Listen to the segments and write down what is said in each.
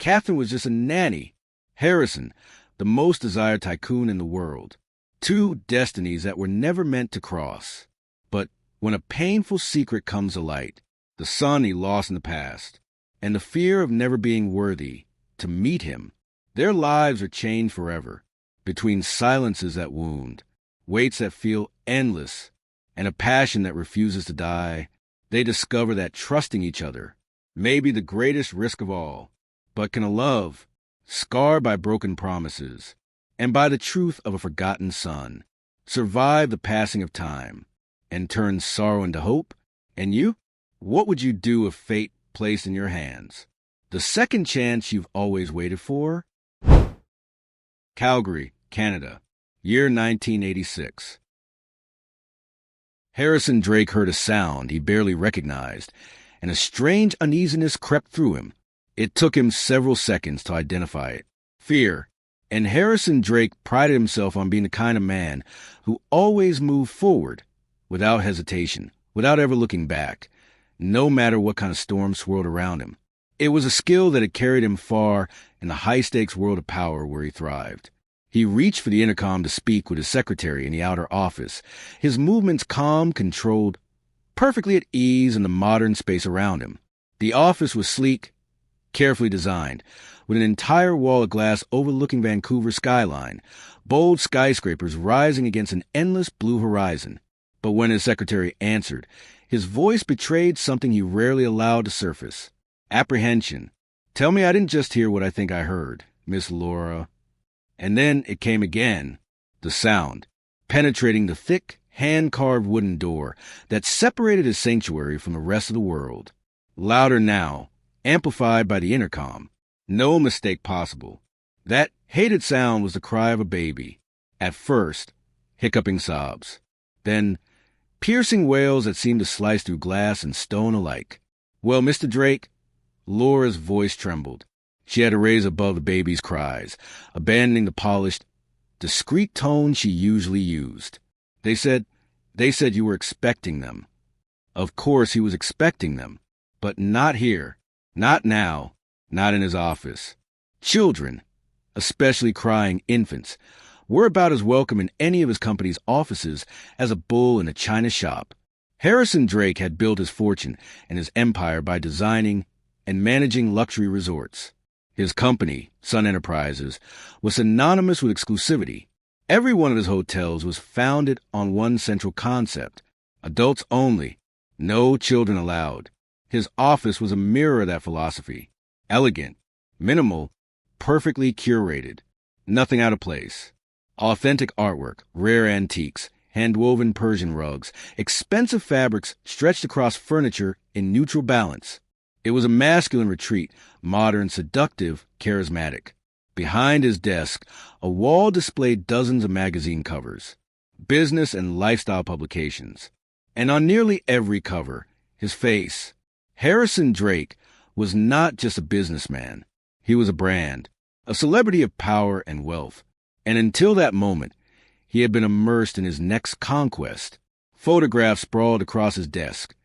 Katherine was just a nanny. Harrison, the most desired tycoon in the world. Two destinies that were never meant to cross. But when a painful secret comes to light, the son he lost in the past, and the fear of never being worthy to meet him, their lives are changed forever. Between silences that wound, waits that feel endless, and a passion that refuses to die, they discover that trusting each other may be the greatest risk of all. But can a love, scarred by broken promises and by the truth of a forgotten son, survive the passing of time and turn sorrow into hope? And you? What would you do if fate placed in your hands the second chance you've always waited for? Calgary, Canada, year 1986. Harrison Drake heard a sound he barely recognized, and a strange uneasiness crept through him. It took him several seconds to identify it. Fear. And Harrison Drake prided himself on being the kind of man who always moved forward, without hesitation, without ever looking back, no matter what kind of storm swirled around him. It was a skill that had carried him far in the high-stakes world of power where he thrived. He reached for the intercom to speak with his secretary in the outer office, his movements calm, controlled, perfectly at ease in the modern space around him. The office was sleek, carefully designed, with an entire wall of glass overlooking Vancouver's skyline, bold skyscrapers rising against an endless blue horizon. But when his secretary answered, his voice betrayed something he rarely allowed to surface. Apprehension. "Tell me I didn't just hear what I think I heard, Miss Laura." And then it came again, the sound, penetrating the thick, hand-carved wooden door that separated his sanctuary from the rest of the world. Louder now, amplified by the intercom. No mistake possible. That hated sound was the cry of a baby. At first, hiccuping sobs. Then, piercing wails that seemed to slice through glass and stone alike. "Well, Mr. Drake," Laura's voice trembled. She had to raise above the baby's cries, abandoning the polished, discreet tone she usually used. They said you were expecting them." Of course he was expecting them, but not here, not now, not in his office. Children, especially crying infants, were about as welcome in any of his company's offices as a bull in a china shop. Harrison Drake had built his fortune and his empire by designing and managing luxury resorts. His company, Sun Enterprises, was synonymous with exclusivity. Every one of his hotels was founded on one central concept: adults only, no children allowed. His office was a mirror of that philosophy. Elegant, minimal, perfectly curated, nothing out of place. Authentic artwork, rare antiques, hand-woven Persian rugs, expensive fabrics stretched across furniture in neutral balance. It was a masculine retreat, modern, seductive, charismatic. Behind his desk, a wall displayed dozens of magazine covers, business and lifestyle publications. And on nearly every cover, his face. Harrison Drake was not just a businessman. He was a brand, a celebrity of power and wealth. And until that moment, he had been immersed in his next conquest. Photographs sprawled across his desk.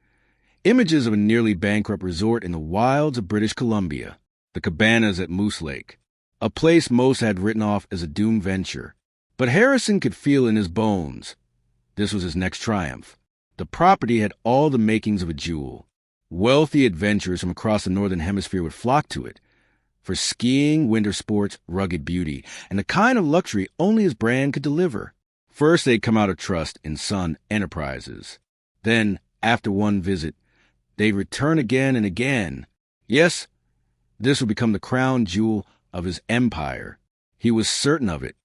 Images of a nearly bankrupt resort in the wilds of British Columbia, the cabanas at Moose Lake, a place most had written off as a doomed venture. But Harrison could feel in his bones. This was his next triumph. The property had all the makings of a jewel. Wealthy adventurers from across the Northern Hemisphere would flock to it for skiing, winter sports, rugged beauty, and the kind of luxury only his brand could deliver. First, they'd come out of trust in Sun Enterprises. Then, after one visit, they'd return again and again. Yes, this would become the crown jewel of his empire. He was certain of it.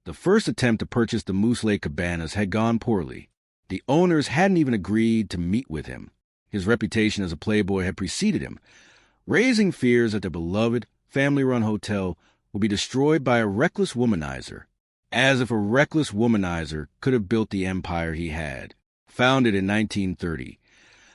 The first attempt to purchase the Moose Lake cabanas had gone poorly. The owners hadn't even agreed to meet with him. His reputation as a playboy had preceded him, raising fears that their beloved, family-run hotel would be destroyed by a reckless womanizer. As if a reckless womanizer could have built the empire he had. Founded in 1930,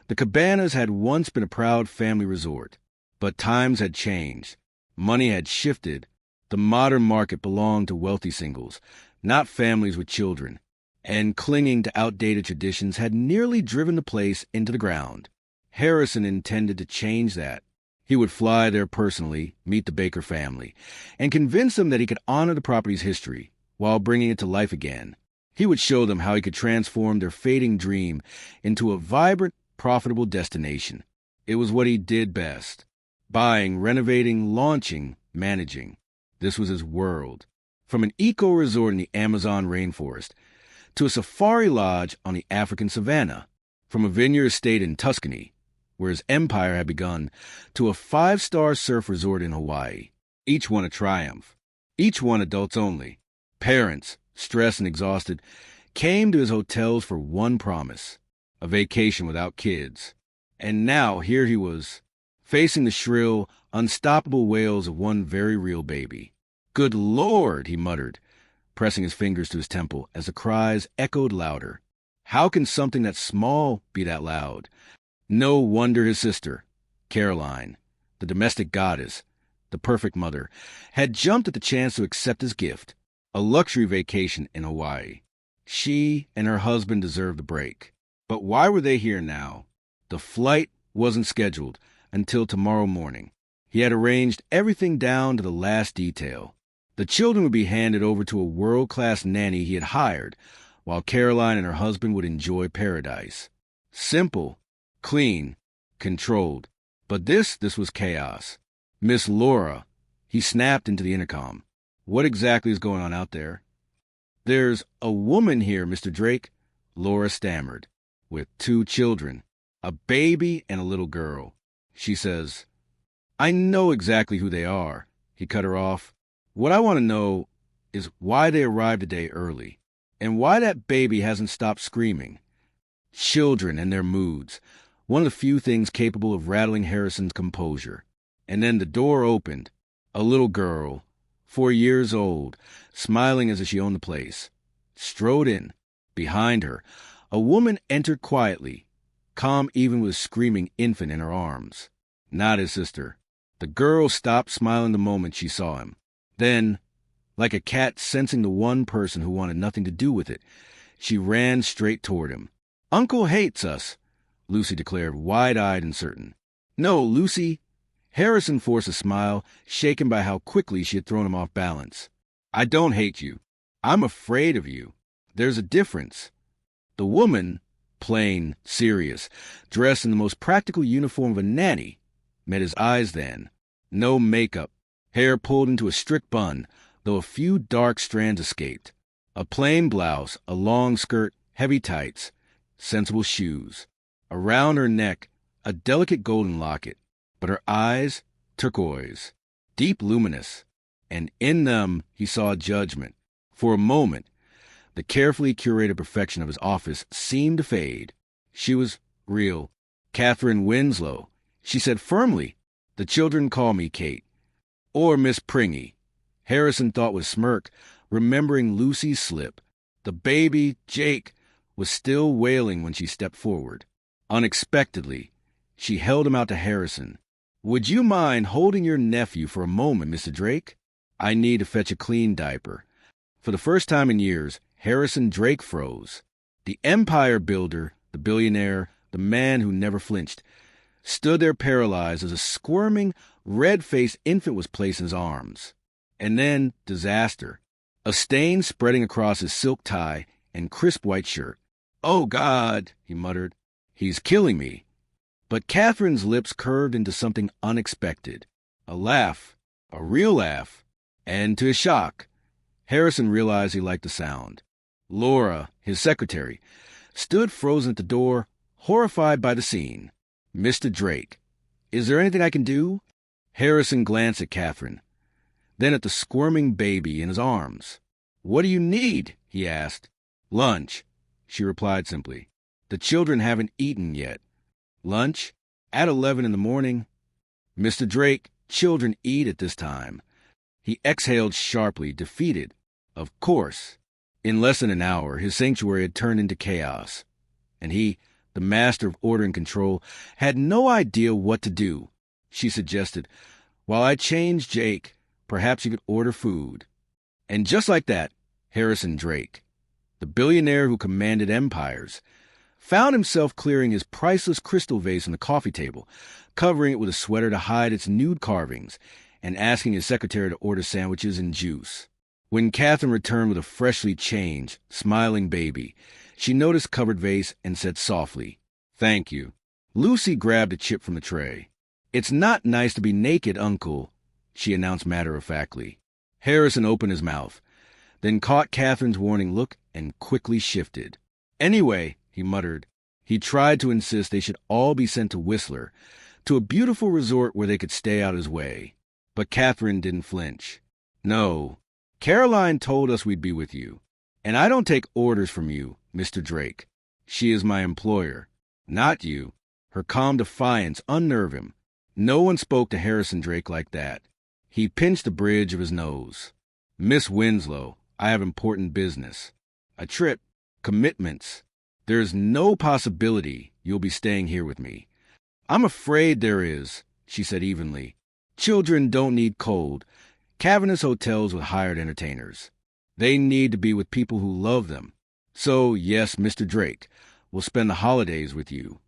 the cabanas had once been a proud family resort. But times had changed. Money had shifted. The modern market belonged to wealthy singles, not families with children. And clinging to outdated traditions had nearly driven the place into the ground. Harrison intended to change that. He would fly there personally, meet the Baker family, and convince them that he could honor the property's history while bringing it to life again. He would show them how he could transform their fading dream into a vibrant, profitable destination. It was what he did best. Buying, renovating, launching, managing. This was his world. From an eco-resort in the Amazon rainforest to a safari lodge on the African savanna, from a vineyard estate in Tuscany, where his empire had begun, to a 5-star surf resort in Hawaii. Each one a triumph. Each one adults only. Parents, stressed and exhausted, came to his hotels for one promise: a vacation without kids. And now here he was, facing the shrill, unstoppable wails of one very real baby. "Good Lord," he muttered, pressing his fingers to his temple as the cries echoed louder. How can something that small be that loud? No wonder his sister, Caroline, the domestic goddess, the perfect mother, had jumped at the chance to accept his gift, a luxury vacation in Hawaii. She and her husband deserved a break. But why were they here now? The flight wasn't scheduled until tomorrow morning. He had arranged everything down to the last detail. The children would be handed over to a world-class nanny he had hired, while Caroline and her husband would enjoy paradise. Simple, clean, controlled. But this was chaos. "Miss Laura," he snapped into the intercom. "What exactly is going on out there?" "There's a woman here, Mr. Drake," Laura stammered, "with 2 children, a baby and a little girl. She says—" "I know exactly who they are," he cut her off. "What I want to know is why they arrived a day early, and why that baby hasn't stopped screaming." Children and their moods, one of the few things capable of rattling Harrison's composure. And then the door opened. A little girl, 4 years old, smiling as if she owned the place, strode in. Behind her, a woman entered quietly, calm even with a screaming infant in her arms. Not his sister. The girl stopped smiling the moment she saw him. Then, like a cat sensing the one person who wanted nothing to do with it, she ran straight toward him. "Uncle hates us," Lucy declared, wide-eyed and certain. "No, Lucy." Harrison forced a smile, shaken by how quickly she had thrown him off balance. "I don't hate you. I'm afraid of you. There's a difference." The woman, plain, serious, dressed in the most practical uniform of a nanny, met his eyes then. No makeup, hair pulled into a strict bun, though a few dark strands escaped. A plain blouse, a long skirt, heavy tights, sensible shoes. Around her neck, a delicate golden locket, but her eyes, turquoise, deep luminous, and in them he saw judgment. For a moment, the carefully curated perfection of his office seemed to fade. She was real. Katherine Winslow. She said firmly, "The children call me Kate." Or Miss Pringy. Harrison thought with smirk, remembering Lucy's slip. The baby, Jake, was still wailing when she stepped forward. Unexpectedly, she held him out to Harrison. "Would you mind holding your nephew for a moment, Mr. Drake? I need to fetch a clean diaper." For the first time in years, Harrison Drake froze. The empire builder, the billionaire, the man who never flinched, stood there paralyzed as a squirming, red-faced infant was placed in his arms. And then disaster. A stain spreading across his silk tie and crisp white shirt. "Oh, God," he muttered. "He's killing me." But Catherine's lips curved into something unexpected. A laugh. A real laugh. And to his shock, Harrison realized he liked the sound. Laura, his secretary, stood frozen at the door, horrified by the scene. "Mr. Drake, is there anything I can do?" Harrison glanced at Katherine, then at the squirming baby in his arms. "What do you need?" he asked. "Lunch," she replied simply. "The children haven't eaten yet." "Lunch? At 11 in the morning?" "Mr. Drake, children eat at this time." He exhaled sharply, defeated. Of course. In less than an hour, his sanctuary had turned into chaos. And he, the master of order and control, had no idea what to do. She suggested, "While I change Jake, perhaps you could order food." And just like that, Harrison Drake, the billionaire who commanded empires, found himself clearing his priceless crystal vase on the coffee table, covering it with a sweater to hide its nude carvings, and asking his secretary to order sandwiches and juice. When Katherine returned with a freshly changed, smiling baby, she noticed covered vase and said softly, "Thank you." Lucy grabbed a chip from the tray. "It's not nice to be naked, Uncle," she announced matter-of-factly. Harrison opened his mouth, then caught Katherine's warning look and quickly shifted. "Anyway," he muttered. He tried to insist they should all be sent to Whistler, to a beautiful resort where they could stay out his way. But Katherine didn't flinch. "No, Caroline told us we'd be with you. And I don't take orders from you, Mr. Drake. She is my employer, not you." Her calm defiance unnerved him. No one spoke to Harrison Drake like that. He pinched the bridge of his nose. "Miss Winslow, I have important business. A trip, commitments. There's no possibility you'll be staying here with me." "I'm afraid there is," she said evenly. "Children don't need cold, cavernous hotels with hired entertainers. They need to be with people who love them. So, yes, Mr. Drake, we'll spend the holidays with you."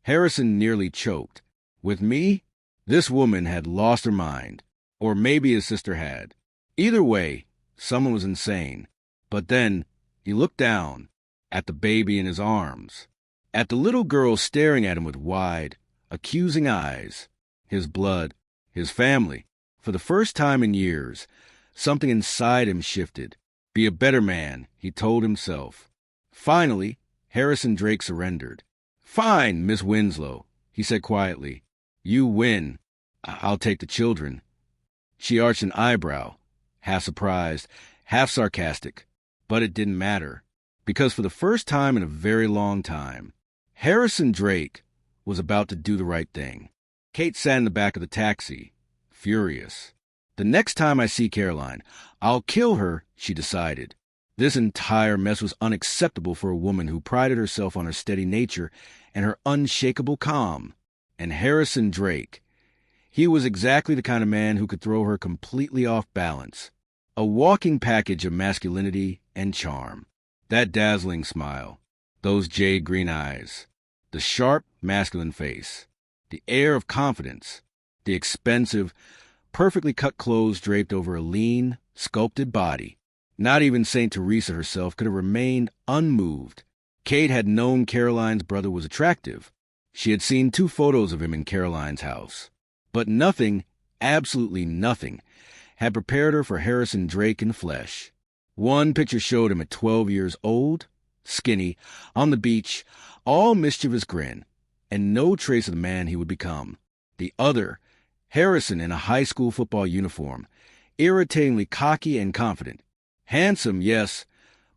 Harrison nearly choked. With me? This woman had lost her mind. Or maybe his sister had. Either way, someone was insane. But then, he looked down, at the baby in his arms, at the little girl staring at him with wide, accusing eyes. His blood, his family. For the first time in years, something inside him shifted. Be a better man, he told himself. Finally, Harrison Drake surrendered. "Fine, Miss Winslow," he said quietly. "You win. I'll take the children." She arched an eyebrow, half surprised, half sarcastic. But it didn't matter, because for the first time in a very long time, Harrison Drake was about to do the right thing. Kate sat in the back of the taxi, furious. "The next time I see Caroline, I'll kill her," she decided. This entire mess was unacceptable for a woman who prided herself on her steady nature and her unshakable calm. And Harrison Drake, he was exactly the kind of man who could throw her completely off balance. A walking package of masculinity and charm. That dazzling smile, those jade green eyes, the sharp, masculine face, the air of confidence, the expensive, perfectly cut clothes draped over a lean, sculpted body. Not even St. Teresa herself could have remained unmoved. Kate had known Caroline's brother was attractive. She had seen 2 photos of him in Caroline's house. But nothing, absolutely nothing, had prepared her for Harrison Drake in flesh. One picture showed him at 12 years old, skinny, on the beach, all mischievous grin, and no trace of the man he would become. The other, Harrison in a high school football uniform, irritatingly cocky and confident. Handsome, yes,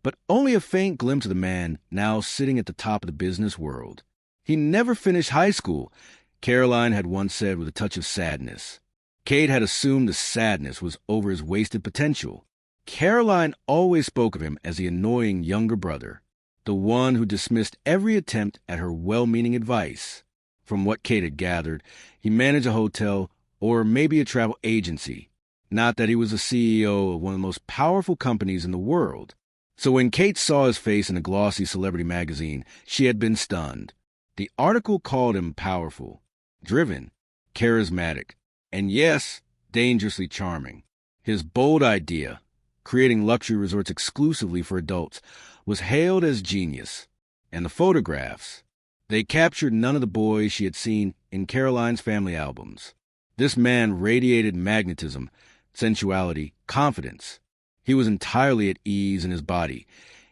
but only a faint glimpse of the man now sitting at the top of the business world. He never finished high school, Caroline had once said with a touch of sadness. Kate had assumed the sadness was over his wasted potential. Caroline always spoke of him as the annoying younger brother, the one who dismissed every attempt at her well-meaning advice. From what Kate had gathered, he managed a hotel or maybe a travel agency. Not that he was the CEO of one of the most powerful companies in the world. So when Kate saw his face in a glossy celebrity magazine, she had been stunned. The article called him powerful, driven, charismatic, and yes, dangerously charming. His bold idea, creating luxury resorts exclusively for adults, was hailed as genius. And the photographs, they captured none of the boys she had seen in Caroline's family albums. This man radiated magnetism, sensuality, confidence. He was entirely at ease in his body,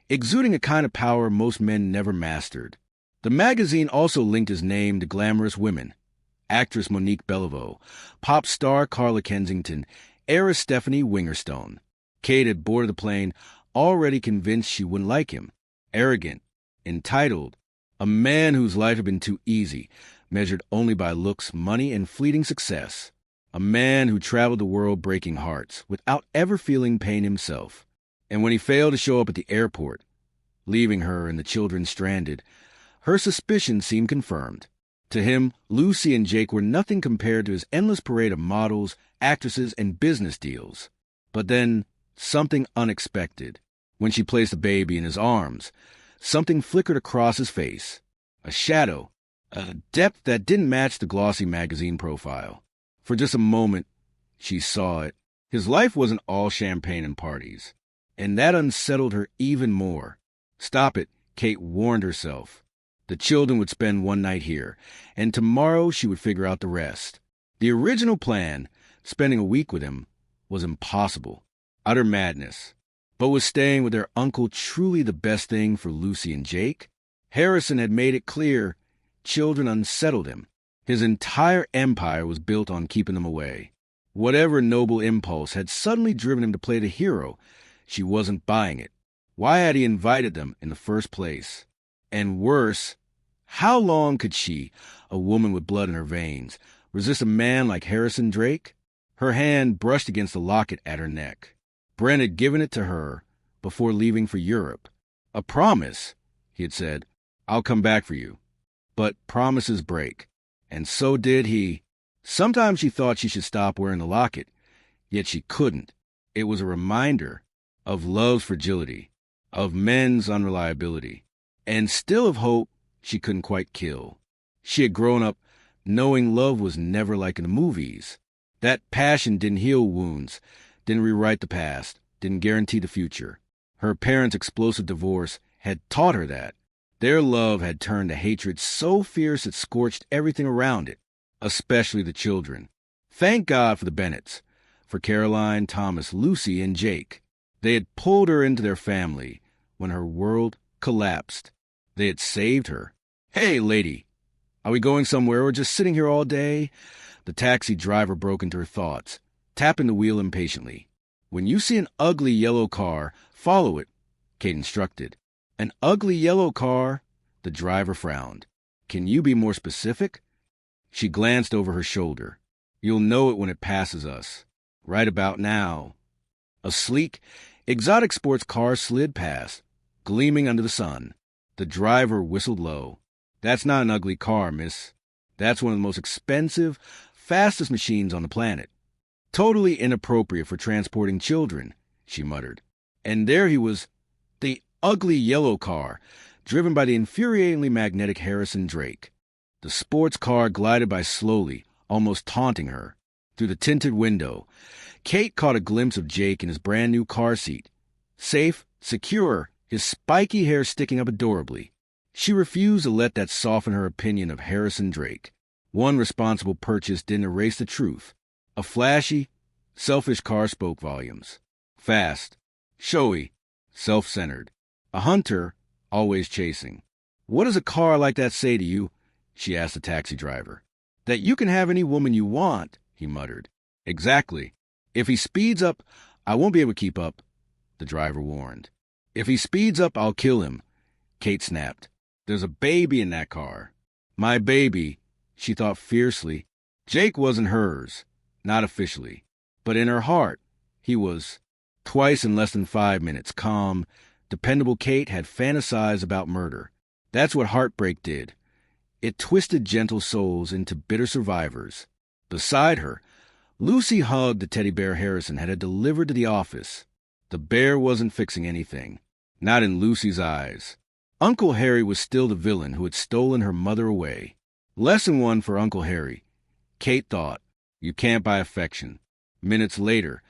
exuding a kind of power most men never mastered. The magazine also linked his name to glamorous women. Actress Monique Bellevaux, pop star Carla Kensington, heiress Stephanie Wingerstone. Kate had boarded the plane, already convinced she wouldn't like him. Arrogant, entitled, a man whose life had been too easy, measured only by looks, money, and fleeting success. A man who traveled the world breaking hearts without ever feeling pain himself. And when he failed to show up at the airport, leaving her and the children stranded, her suspicion seemed confirmed. To him, Lucy and Jake were nothing compared to his endless parade of models, actresses, and business deals. But then, something unexpected. When she placed the baby in his arms, something flickered across his face. a shadow, a depth that didn't match the glossy magazine profile. For just a moment, she saw it. His life wasn't all champagne and parties, and that unsettled her even more. Stop it, Kate warned herself. The children would spend one night here, and tomorrow she would figure out the rest. The original plan, spending a week with him, was impossible, utter madness. But was staying with their uncle truly the best thing for Lucy and Jake? Harrison had made it clear children unsettled him. His entire empire was built on keeping them away. Whatever noble impulse had suddenly driven him to play the hero, she wasn't buying it. Why had he invited them in the first place? And worse, how long could she, a woman with blood in her veins, resist a man like Harrison Drake? Her hand brushed against the locket at her neck. Brent had given it to her before leaving for Europe. A promise, he had said, I'll come back for you. But promises break. And so did he. Sometimes she thought she should stop wearing the locket, yet she couldn't. It was a reminder of love's fragility, of men's unreliability, and still of hope she couldn't quite kill. She had grown up knowing love was never like in the movies. That passion didn't heal wounds, didn't rewrite the past, didn't guarantee the future. Her parents' explosive divorce had taught her that. Their love had turned to hatred so fierce it scorched everything around it, especially the children. Thank God for the Bennetts, for Caroline, Thomas, Lucy, and Jake. They had pulled her into their family when her world collapsed. They had saved her. Hey, lady, are we going somewhere or just sitting here all day? The taxi driver broke into her thoughts, tapping the wheel impatiently. When you see an ugly yellow car, follow it, Kate instructed. An ugly yellow car? The driver frowned. Can you be more specific? She glanced over her shoulder. You'll know it when it passes us. Right about now. A sleek, exotic sports car slid past, gleaming under the sun. The driver whistled low. That's not an ugly car, miss. That's one of the most expensive, fastest machines on the planet. Totally inappropriate for transporting children, she muttered. And there he was, the ugly yellow car, driven by the infuriatingly magnetic Harrison Drake. The sports car glided by slowly, almost taunting her. Through the tinted window, Kate caught a glimpse of Jake in his brand-new car seat. Safe, secure, his spiky hair sticking up adorably. She refused to let that soften her opinion of Harrison Drake. One responsible purchase didn't erase the truth. A flashy, selfish car spoke volumes. Fast, showy, self-centered. A hunter, always chasing. What does a car like that say to you? She asked the taxi driver. That you can have any woman you want, he muttered. Exactly. If he speeds up, I won't be able to keep up, the driver warned. If he speeds up, I'll kill him, Kate snapped. There's a baby in that car. My baby, she thought fiercely. Jake wasn't hers, not officially, but in her heart, he was. Twice in less than 5 minutes, calm, dependable Kate had fantasized about murder. That's what heartbreak did. It twisted gentle souls into bitter survivors. Beside her, Lucy hugged the teddy bear Harrison had delivered to the office. The bear wasn't fixing anything, not in Lucy's eyes. Uncle Harry was still the villain who had stolen her mother away. Lesson 1 for Uncle Harry. Kate thought, you can't buy affection. Minutes later,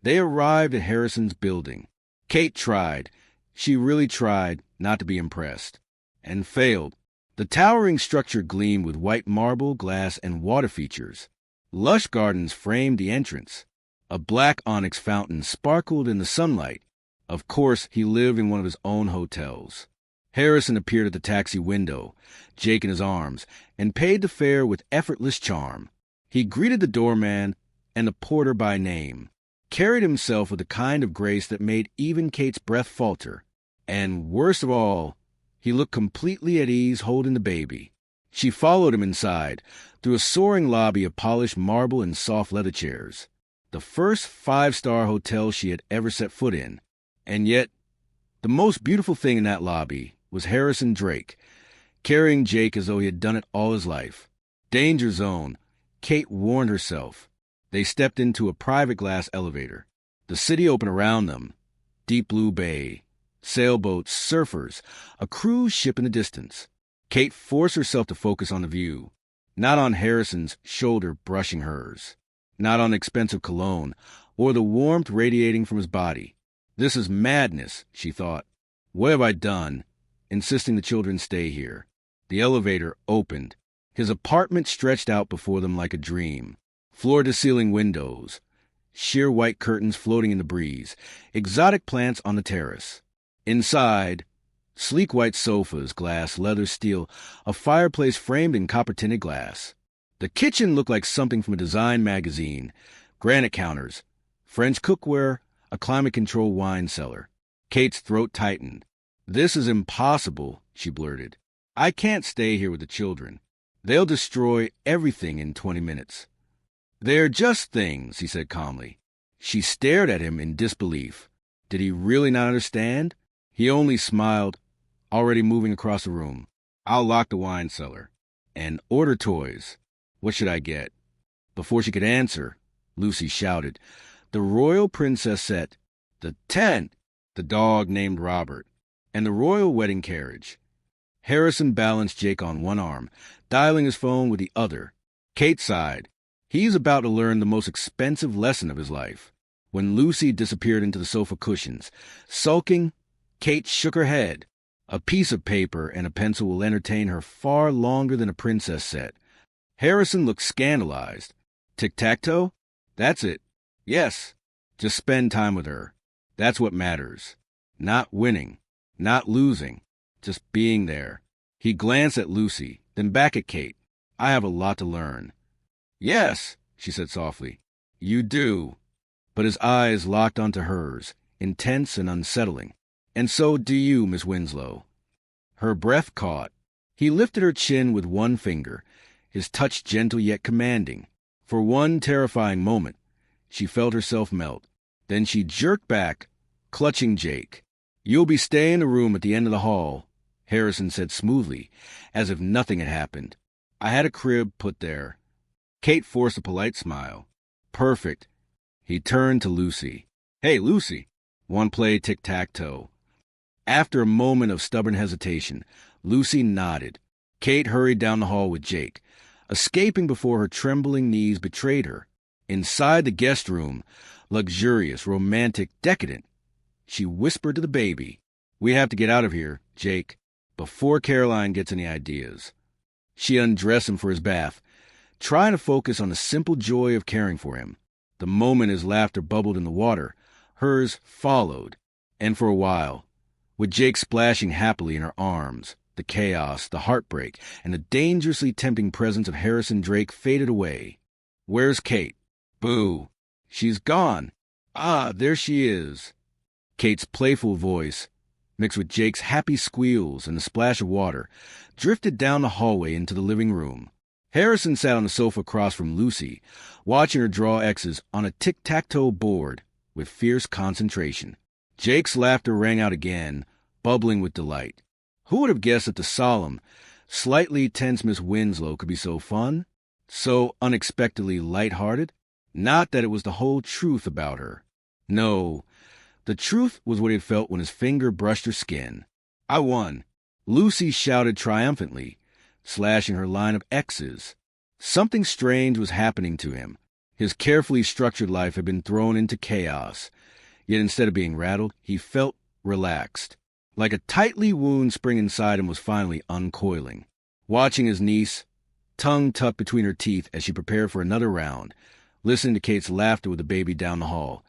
they arrived at Harrison's building. Kate tried, she really tried, not to be impressed, and failed. The towering structure gleamed with white marble, glass, and water features. Lush gardens framed the entrance. A black onyx fountain sparkled in the sunlight. Of course, he lived in one of his own hotels. Harrison appeared at the taxi window, Jake in his arms, and paid the fare with effortless charm. He greeted the doorman and the porter by name, carried himself with a kind of grace that made even Kate's breath falter. And worst of all, he looked completely at ease holding the baby. She followed him inside, through a soaring lobby of polished marble and soft leather chairs. The first 5-star hotel she had ever set foot in. And yet, the most beautiful thing in that lobby was Harrison Drake, carrying Jake as though he had done it all his life. Danger zone, Kate warned herself. They stepped into a private glass elevator. The city opened around them. Deep blue bay, sailboats, surfers, a cruise ship in the distance. Kate forced herself to focus on the view, not on Harrison's shoulder brushing hers, not on expensive cologne, or the warmth radiating from his body. This is madness, she thought. What have I done? Insisting the children stay here. The elevator opened. His apartment stretched out before them like a dream. Floor-to-ceiling windows, sheer white curtains floating in the breeze, exotic plants on the terrace. Inside, sleek white sofas, glass, leather, steel, a fireplace framed in copper-tinted glass. The kitchen looked like something from a design magazine. Granite counters, French cookware, a climate-controlled wine cellar. Kate's throat tightened. "This is impossible," she blurted. "I can't stay here with the children. They'll destroy everything in 20 minutes. They're just things," he said calmly. She stared at him in disbelief. Did he really not understand? He only smiled, already moving across the room. "I'll lock the wine cellar. And order toys. What should I get?" Before she could answer, Lucy shouted, "The royal princess set, the tent, the dog named Robert, and the royal wedding carriage." Harrison balanced Jake on one arm, dialing his phone with the other. Kate sighed. He's about to learn the most expensive lesson of his life. When Lucy disappeared into the sofa cushions, sulking, Kate shook her head. A piece of paper and a pencil will entertain her far longer than a princess set. Harrison looked scandalized. "Tic-tac-toe? That's it. Yes. Just spend time with her. That's what matters. Not winning. Not losing. Just being there." He glanced at Lucy, then back at Kate. "I have a lot to learn." "Yes," she said softly. "You do." But his eyes locked onto hers, intense and unsettling. "And so do you, Miss Winslow." Her breath caught. He lifted her chin with one finger, his touch gentle yet commanding. For one terrifying moment, she felt herself melt. Then she jerked back, clutching Jake. "You'll be staying in the room at the end of the hall," Harrison said smoothly, as if nothing had happened. "I had a crib put there." Kate forced a polite smile. "Perfect." He turned to Lucy. "Hey, Lucy, want to play tic-tac-toe?" After a moment of stubborn hesitation, Lucy nodded. Kate hurried down the hall with Jake, escaping before her trembling knees betrayed her. Inside the guest room, luxurious, romantic, decadent, she whispered to the baby, "We have to get out of here, Jake, before Caroline gets any ideas." She undressed him for his bath, trying to focus on the simple joy of caring for him. The moment his laughter bubbled in the water, hers followed, and for a while, with Jake splashing happily in her arms, the chaos, the heartbreak, and the dangerously tempting presence of Harrison Drake faded away. "Where's Kate?" "Boo! She's gone. Ah, there she is." Kate's playful voice, mixed with Jake's happy squeals and the splash of water, drifted down the hallway into the living room. Harrison sat on the sofa across from Lucy, watching her draw X's on a tic-tac-toe board with fierce concentration. Jake's laughter rang out again, bubbling with delight. Who would have guessed that the solemn, slightly tense Miss Winslow could be so fun, so unexpectedly light-hearted? Not that it was the whole truth about her. No, the truth was what he had felt when his finger brushed her skin. "I won," Lucy shouted triumphantly, slashing her line of X's. Something strange was happening to him. His carefully structured life had been thrown into chaos. Yet instead of being rattled, he felt relaxed. Like a tightly wound spring inside him was finally uncoiling. Watching his niece, tongue tucked between her teeth as she prepared for another round, listening to Kate's laughter with the baby down the hall,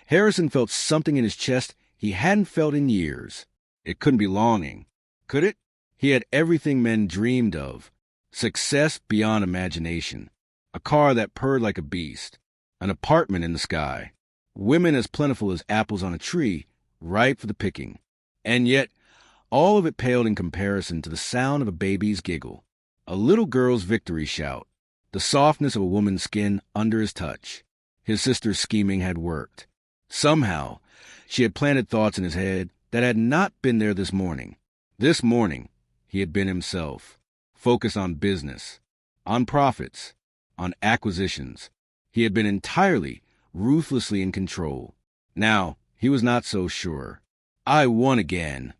Harrison felt something in his chest he hadn't felt in years. It couldn't be longing, could it? He had everything men dreamed of. Success beyond imagination. A car that purred like a beast. An apartment in the sky. Women as plentiful as apples on a tree, ripe for the picking. And yet, all of it paled in comparison to the sound of a baby's giggle, a little girl's victory shout, the softness of a woman's skin under his touch. His sister's scheming had worked. Somehow, she had planted thoughts in his head that had not been there this morning. This morning, he had been himself, focused on business, on profits, on acquisitions. He had been entirely, ruthlessly in control. Now, he was not so sure. "I won again.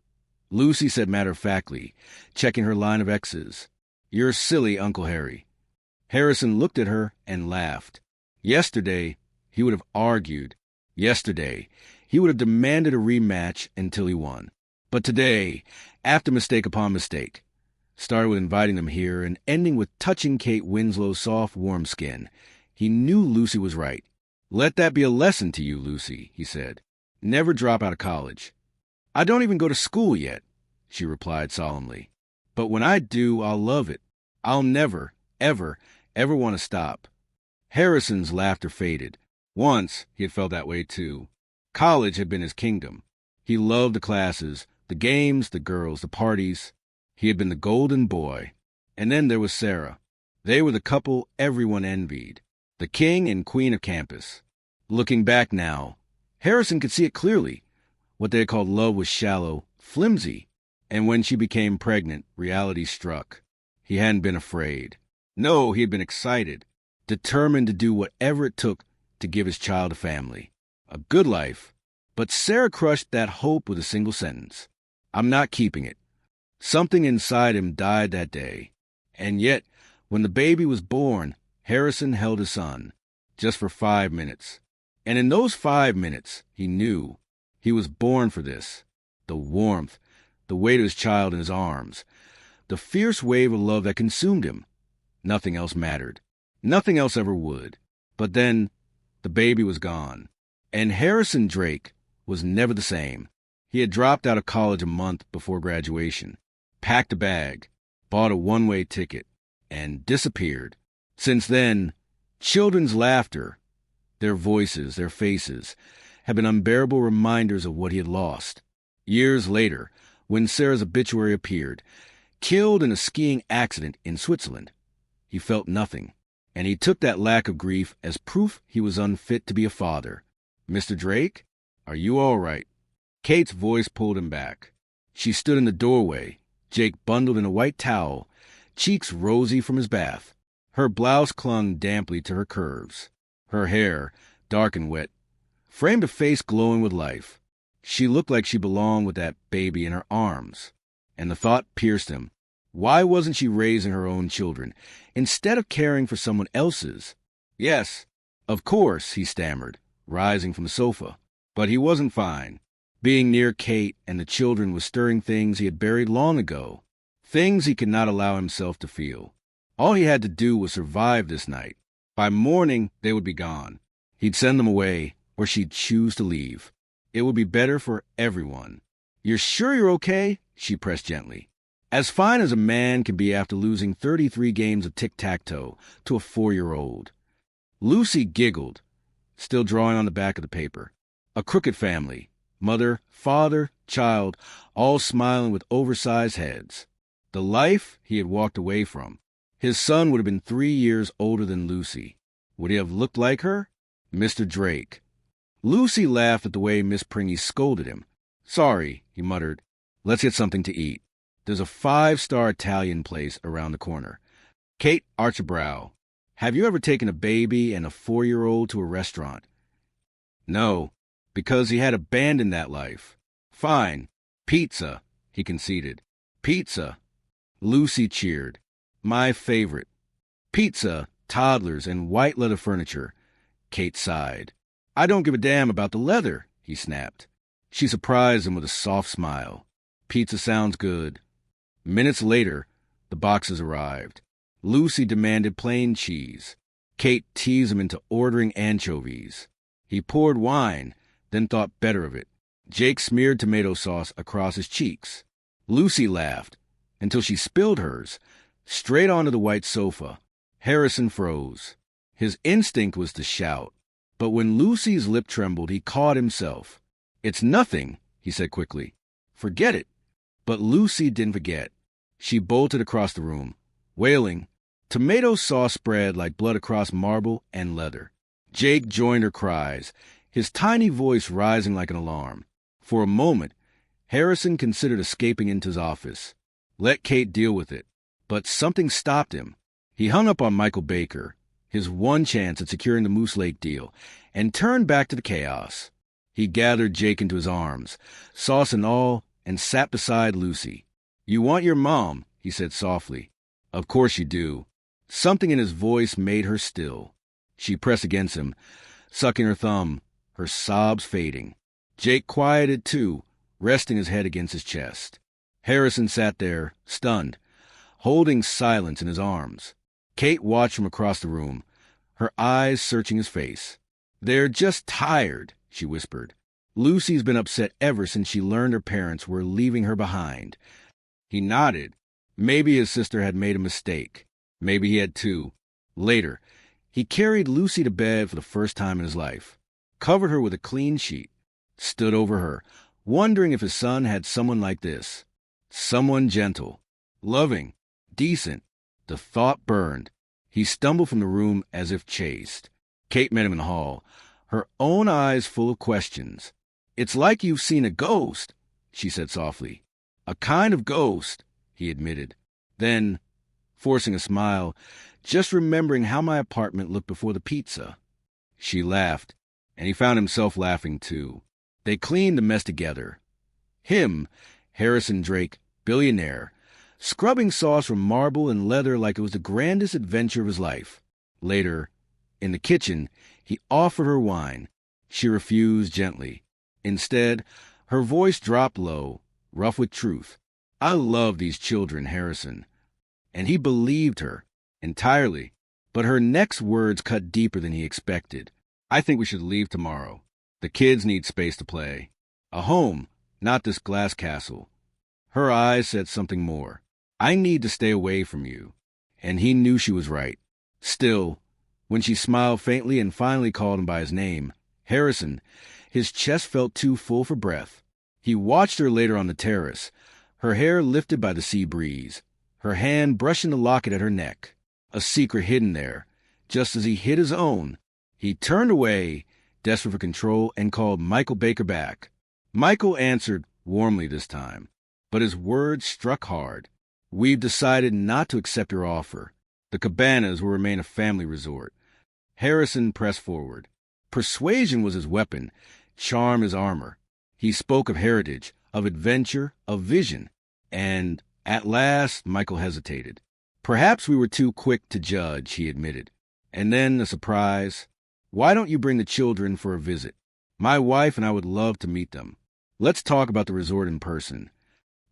Lucy said matter-of-factly, checking her line of X's. "You're silly, Uncle Harry." Harrison looked at her and laughed. Yesterday, he would have argued. Yesterday, he would have demanded a rematch until he won. But today, after mistake upon mistake, started with inviting them here and ending with touching Kate Winslow's soft, warm skin, he knew Lucy was right. "Let that be a lesson to you, Lucy," he said. "Never drop out of college." "I don't even go to school yet," she replied solemnly. "But when I do, I'll love it. I'll never, ever want to stop." Harrison's laughter faded. Once, he had felt that way too. College had been his kingdom. He loved the classes, the games, the girls, the parties. He had been the golden boy. And then there was Sarah. They were the couple everyone envied. The king and queen of campus. Looking back now, Harrison could see it clearly. What they had called love was shallow, flimsy. And when she became pregnant, reality struck. He hadn't been afraid. No, he had been excited, determined to do whatever it took to give his child a family, a good life. But Sarah crushed that hope with a single sentence. "I'm not keeping it." Something inside him died that day. And yet, when the baby was born, Harrison held his son, just for 5 minutes. And in those 5 minutes, he knew he was born for this. The warmth, the weight of his child in his arms, the fierce wave of love that consumed him. Nothing else mattered. Nothing else ever would. But then, the baby was gone. And Harrison Drake was never the same. He had dropped out of college a month before graduation, packed a bag, bought a one-way ticket, and disappeared. Since then, children's laughter, their voices, their faces, have been unbearable reminders of what he had lost. Years later, when Sarah's obituary appeared, killed in a skiing accident in Switzerland, he felt nothing, and he took that lack of grief as proof he was unfit to be a father. "Mr. Drake, are you all right?" Kate's voice pulled him back. She stood in the doorway, Jake bundled in a white towel, cheeks rosy from his bath. Her blouse clung damply to her curves. Her hair, dark and wet, framed a face glowing with life. She looked like she belonged with that baby in her arms. And the thought pierced him. Why wasn't she raising her own children, instead of caring for someone else's? "Yes, of course," he stammered, rising from the sofa. But he wasn't fine. Being near Kate and the children was stirring things he had buried long ago, things he could not allow himself to feel. All he had to do was survive this night. By morning, they would be gone. He'd send them away, or she'd choose to leave. It would be better for everyone. "You're sure you're okay?" she pressed gently. As fine as a man can be after losing 33 games of tic-tac-toe to a 4-year-old. Lucy giggled, still drawing on the back of the paper. A crooked family. Mother, father, child, all smiling with oversized heads. The life he had walked away from. His son would have been 3 years older than Lucy. Would he have looked like her? Mr. Drake. Lucy laughed at the way Miss Pringy scolded him. "Sorry," he muttered. "Let's get something to eat. There's a 5-star Italian place around the corner." Kate arched a brow. "Have you ever taken a baby and a 4-year-old to a restaurant?" "No, because he had abandoned that life." "Fine. Pizza," he conceded. "Pizza." Lucy cheered. "My favorite." "Pizza, toddlers, and white leather furniture." Kate sighed. "I don't give a damn about the leather," he snapped. She surprised him with a soft smile. "Pizza sounds good." Minutes later, the boxes arrived. Lucy demanded plain cheese. Kate teased him into ordering anchovies. He poured wine, then thought better of it. Jake smeared tomato sauce across his cheeks. Lucy laughed, until she spilled hers, straight onto the white sofa. Harrison froze. His instinct was to shout. But when Lucy's lip trembled, he caught himself. "It's nothing," he said quickly. "Forget it." But Lucy didn't forget. She bolted across the room, wailing. Tomato sauce spread like blood across marble and leather. Jake joined her cries, his tiny voice rising like an alarm. For a moment, Harrison considered escaping into his office. Let Kate deal with it. But something stopped him. He hung up on Michael Baker, his one chance at securing the Moose Lake deal, and turned back to the chaos. He gathered Jake into his arms, sauce and all, and sat beside Lucy. "You want your mom," he said softly. "Of course you do." Something in his voice made her still. She pressed against him, sucking her thumb, her sobs fading. Jake quieted too, resting his head against his chest. Harrison sat there, stunned, holding silence in his arms. Kate watched from across the room, her eyes searching his face. "They're just tired," she whispered. "Lucy's been upset ever since she learned her parents were leaving her behind." He nodded. Maybe his sister had made a mistake. Maybe he had too. Later, he carried Lucy to bed for the first time in his life, covered her with a clean sheet, stood over her, wondering if his son had someone like this. Someone gentle, loving, decent. The thought burned. He stumbled from the room as if chased. Kate met him in the hall, her own eyes full of questions. "It's like you've seen a ghost," she said softly. "A kind of ghost," he admitted. Then, forcing a smile, "Just remembering how my apartment looked before the pizza." She laughed, and he found himself laughing too. They cleaned the mess together. Him, Harrison Drake, billionaire, scrubbing sauce from marble and leather like it was the grandest adventure of his life. Later, in the kitchen, he offered her wine. She refused gently. Instead, her voice dropped low, rough with truth. "I love these children, Harrison." And he believed her, entirely. But her next words cut deeper than he expected. "I think we should leave tomorrow. The kids need space to play. A home, not this glass castle." Her eyes said something more. "I need to stay away from you." And he knew she was right. Still, when she smiled faintly and finally called him by his name, Harrison, his chest felt too full for breath. He watched her later on the terrace, her hair lifted by the sea breeze, her hand brushing the locket at her neck, a secret hidden there, just as he hid his own. He turned away, desperate for control, and called Michael Baker back. Michael answered warmly this time, but his words struck hard. "We've decided not to accept your offer. The cabanas will remain a family resort." Harrison pressed forward. Persuasion was his weapon, charm his armor. He spoke of heritage, of adventure, of vision. And at last, Michael hesitated. "Perhaps we were too quick to judge," he admitted. And then a surprise. "Why don't you bring the children for a visit? My wife and I would love to meet them. Let's talk about the resort in person."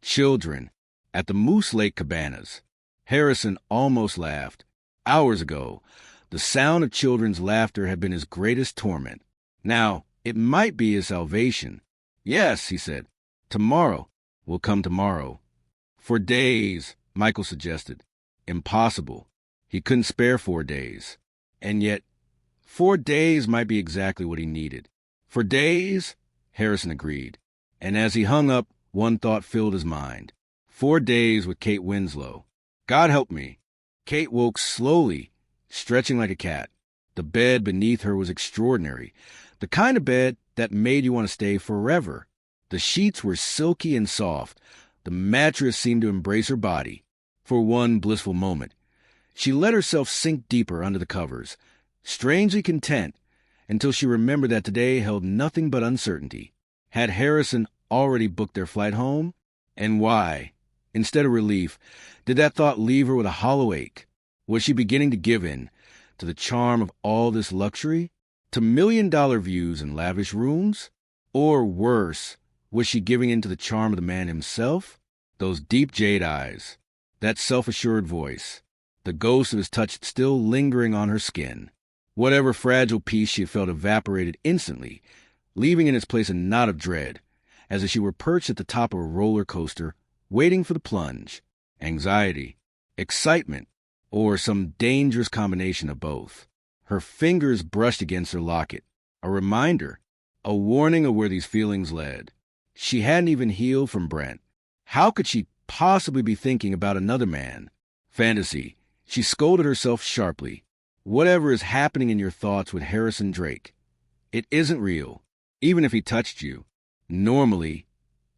Children, at the Moose Lake Cabanas. Harrison almost laughed. Hours ago, the sound of children's laughter had been his greatest torment. Now, it might be his salvation. "Yes," he said. "Tomorrow. We'll come tomorrow." "For days," Michael suggested. Impossible. He couldn't spare 4 days. And yet, 4 days might be exactly what he needed. "For days," Harrison agreed. And as he hung up, one thought filled his mind. 4 days with Kate Winslow. God help me. Kate woke slowly, stretching like a cat. The bed beneath her was extraordinary, the kind of bed that made you want to stay forever. The sheets were silky and soft. The mattress seemed to embrace her body. For one blissful moment, she let herself sink deeper under the covers, strangely content, until she remembered that today held nothing but uncertainty. Had Harrison already booked their flight home? And why? Instead of relief, did that thought leave her with a hollow ache? Was she beginning to give in to the charm of all this luxury? To million-dollar views and lavish rooms? Or worse, was she giving in to the charm of the man himself? Those deep jade eyes, that self-assured voice, the ghost of his touch still lingering on her skin. Whatever fragile peace she had felt evaporated instantly, leaving in its place a knot of dread, as if she were perched at the top of a roller coaster, waiting for the plunge. Anxiety, excitement, or some dangerous combination of both. Her fingers brushed against her locket, a reminder, a warning of where these feelings led. She hadn't even healed from Brent. How could she possibly be thinking about another man? Fantasy. She scolded herself sharply. Whatever is happening in your thoughts with Harrison Drake, it isn't real, even if he touched you. Normally,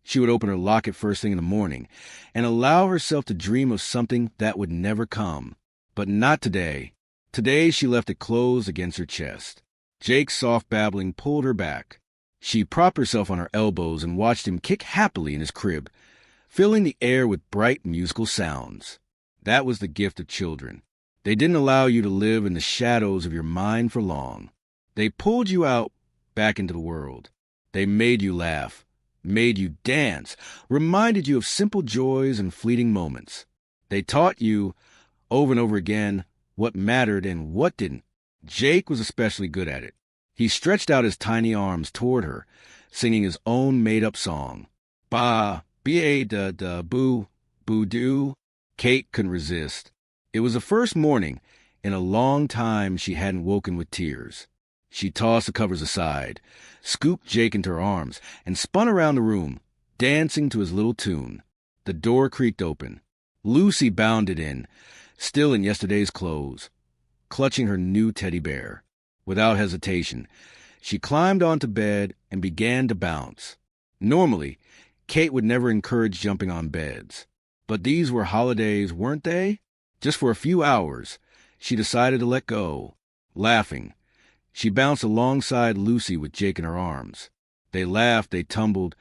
she would open her locket first thing in the morning and allow herself to dream of something that would never come. But not today. Today she left it closed against her chest. Jake's soft babbling pulled her back. She propped herself on her elbows and watched him kick happily in his crib, filling the air with bright musical sounds. That was the gift of children. They didn't allow you to live in the shadows of your mind for long. They pulled you out back into the world. They made you laugh, made you dance, reminded you of simple joys and fleeting moments. They taught you, over and over again, what mattered and what didn't. Jake was especially good at it. He stretched out his tiny arms toward her, singing his own made-up song. Ba, ba-da-da, boo, boo-doo. Kate couldn't resist. It was the first morning in a long time she hadn't woken with tears. She tossed the covers aside, scooped Jake into her arms, and spun around the room, dancing to his little tune. The door creaked open. Lucy bounded in, still in yesterday's clothes, clutching her new teddy bear. Without hesitation, she climbed onto bed and began to bounce. Normally, Kate would never encourage jumping on beds. But these were holidays, weren't they? Just for a few hours, she decided to let go. Laughing, she bounced alongside Lucy with Jake in her arms. They laughed, they tumbled,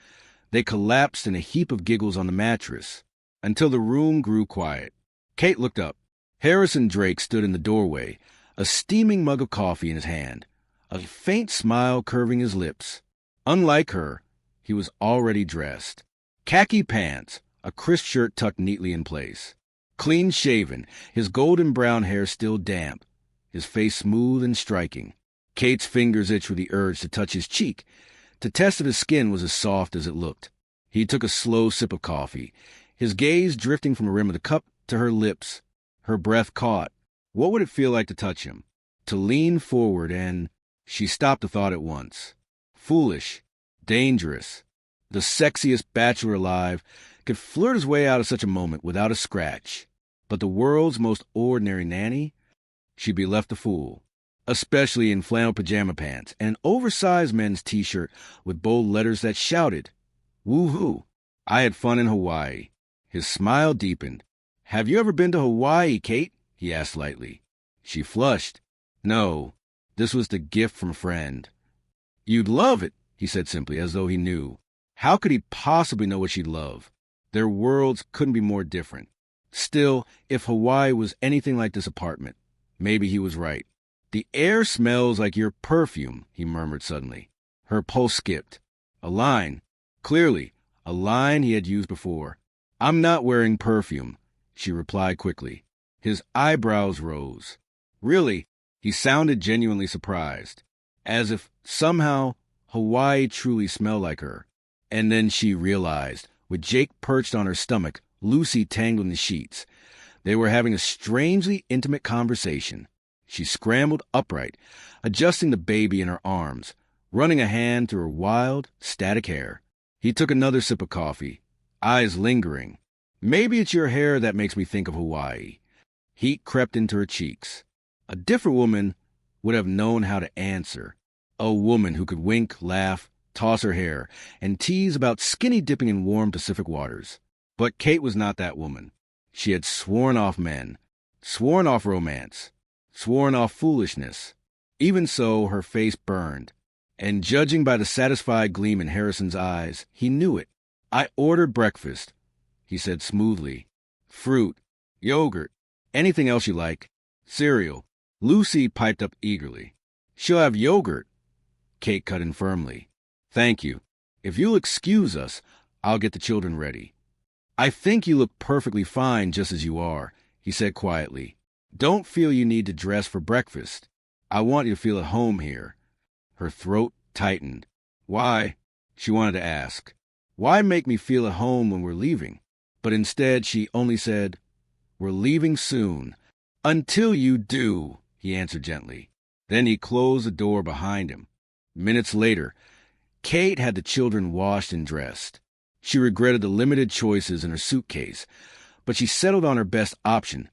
they collapsed in a heap of giggles on the mattress, until the room grew quiet. Kate looked up. Harrison Drake stood in the doorway, a steaming mug of coffee in his hand, a faint smile curving his lips. Unlike her, he was already dressed. Khaki pants, a crisp shirt tucked neatly in place. Clean-shaven, his golden brown hair still damp, his face smooth and striking. Kate's fingers itched with the urge to touch his cheek, to test if his skin was as soft as it looked. He took a slow sip of coffee, his gaze drifting from the rim of the cup to her lips. Her breath caught. What would it feel like to touch him? To lean forward and... She stopped the thought at once. Foolish. Dangerous. The sexiest bachelor alive could flirt his way out of such a moment without a scratch. But the world's most ordinary nanny? She'd be left a fool. Especially in flannel pajama pants and an oversized men's t-shirt with bold letters that shouted, "Woo-hoo! I had fun in Hawaii." His smile deepened. "Have you ever been to Hawaii, Kate?" he asked lightly. She flushed. No, this was the gift from a friend. "You'd love it," he said simply, as though he knew. How could he possibly know what she'd love? Their worlds couldn't be more different. Still, if Hawaii was anything like this apartment, maybe he was right. "The air smells like your perfume," he murmured suddenly. Her pulse skipped. A line. Clearly, a line he had used before. "I'm not wearing perfume," she replied quickly. His eyebrows rose. Really, he sounded genuinely surprised, as if somehow Hawaii truly smelled like her. And then she realized, with Jake perched on her stomach, Lucy tangled in the sheets. They were having a strangely intimate conversation. She scrambled upright, adjusting the baby in her arms, running a hand through her wild, static hair. He took another sip of coffee, eyes lingering. "Maybe it's your hair that makes me think of Hawaii." Heat crept into her cheeks. A different woman would have known how to answer. A woman who could wink, laugh, toss her hair, and tease about skinny dipping in warm Pacific waters. But Kate was not that woman. She had sworn off men, sworn off romance, sworn off foolishness. Even so, her face burned. And judging by the satisfied gleam in Harrison's eyes, he knew it. "I ordered breakfast," he said smoothly. "Fruit, yogurt, anything else you like. Cereal." Lucy piped up eagerly. "She'll have yogurt," Kate cut in firmly. "Thank you. If you'll excuse us, I'll get the children ready." "I think you look perfectly fine just as you are," he said quietly. "Don't feel you need to dress for breakfast. I want you to feel at home here." Her throat tightened. "Why?" she wanted to ask. "Why make me feel at home when we're leaving?" But instead she only said, "We're leaving soon." "Until you do," he answered gently. Then he closed the door behind him. Minutes later, Kate had the children washed and dressed. She regretted the limited choices in her suitcase, but she settled on her best option,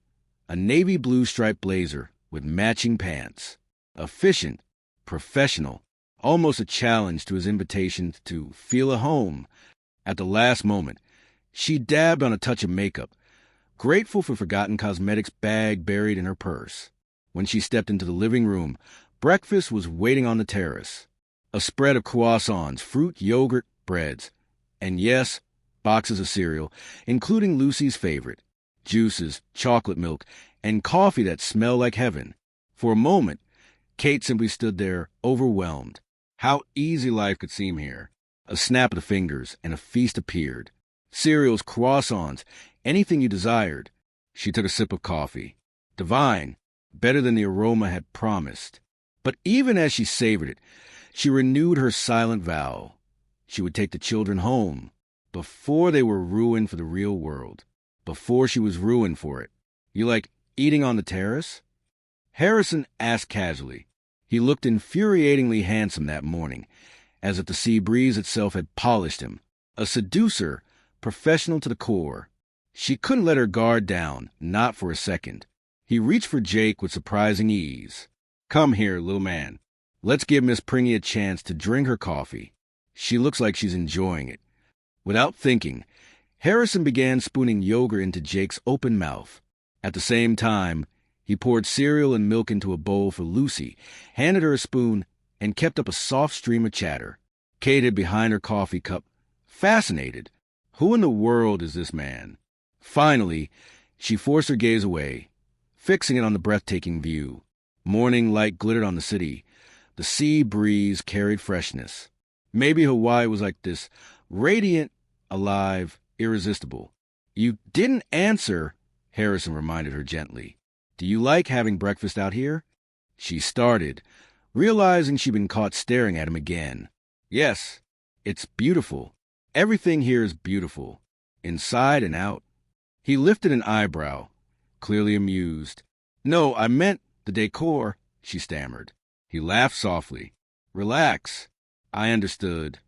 a navy blue striped blazer with matching pants. Efficient, professional, almost a challenge to his invitation to feel at home. At the last moment, she dabbed on a touch of makeup, grateful for forgotten cosmetics bag buried in her purse. When she stepped into the living room, breakfast was waiting on the terrace. A spread of croissants, fruit, yogurt, breads, and yes, boxes of cereal, including Lucy's favorite, juices, chocolate milk, and coffee that smelled like heaven. For a moment, Kate simply stood there, overwhelmed. How easy life could seem here. A snap of the fingers, and a feast appeared. Cereals, croissants, anything you desired. She took a sip of coffee. Divine, better than the aroma had promised. But even as she savored it, she renewed her silent vow. She would take the children home, before they were ruined for the real world, before she was ruined for it. You like eating on the terrace? Harrison asked casually. He looked infuriatingly handsome that morning, as if the sea breeze itself had polished him. A seducer, professional to the core. She couldn't let her guard down, not for a second. He reached for Jake with surprising ease. Come here, little man. Let's give Miss Pringy a chance to drink her coffee. She looks like she's enjoying it. Without thinking, Harrison began spooning yogurt into Jake's open mouth. At the same time, he poured cereal and milk into a bowl for Lucy, handed her a spoon, and kept up a soft stream of chatter. Kate hid behind her coffee cup, fascinated. Who in the world is this man? Finally, she forced her gaze away, fixing it on the breathtaking view. Morning light glittered on the city. The sea breeze carried freshness. Maybe Hawaii was like this, radiant, alive, irresistible. You didn't answer, Harrison reminded her gently. Do you like having breakfast out here? She started, realizing she'd been caught staring at him again. Yes, it's beautiful. Everything here is beautiful, inside and out. He lifted an eyebrow, clearly amused. No, I meant the decor, she stammered. He laughed softly. Relax. I understood.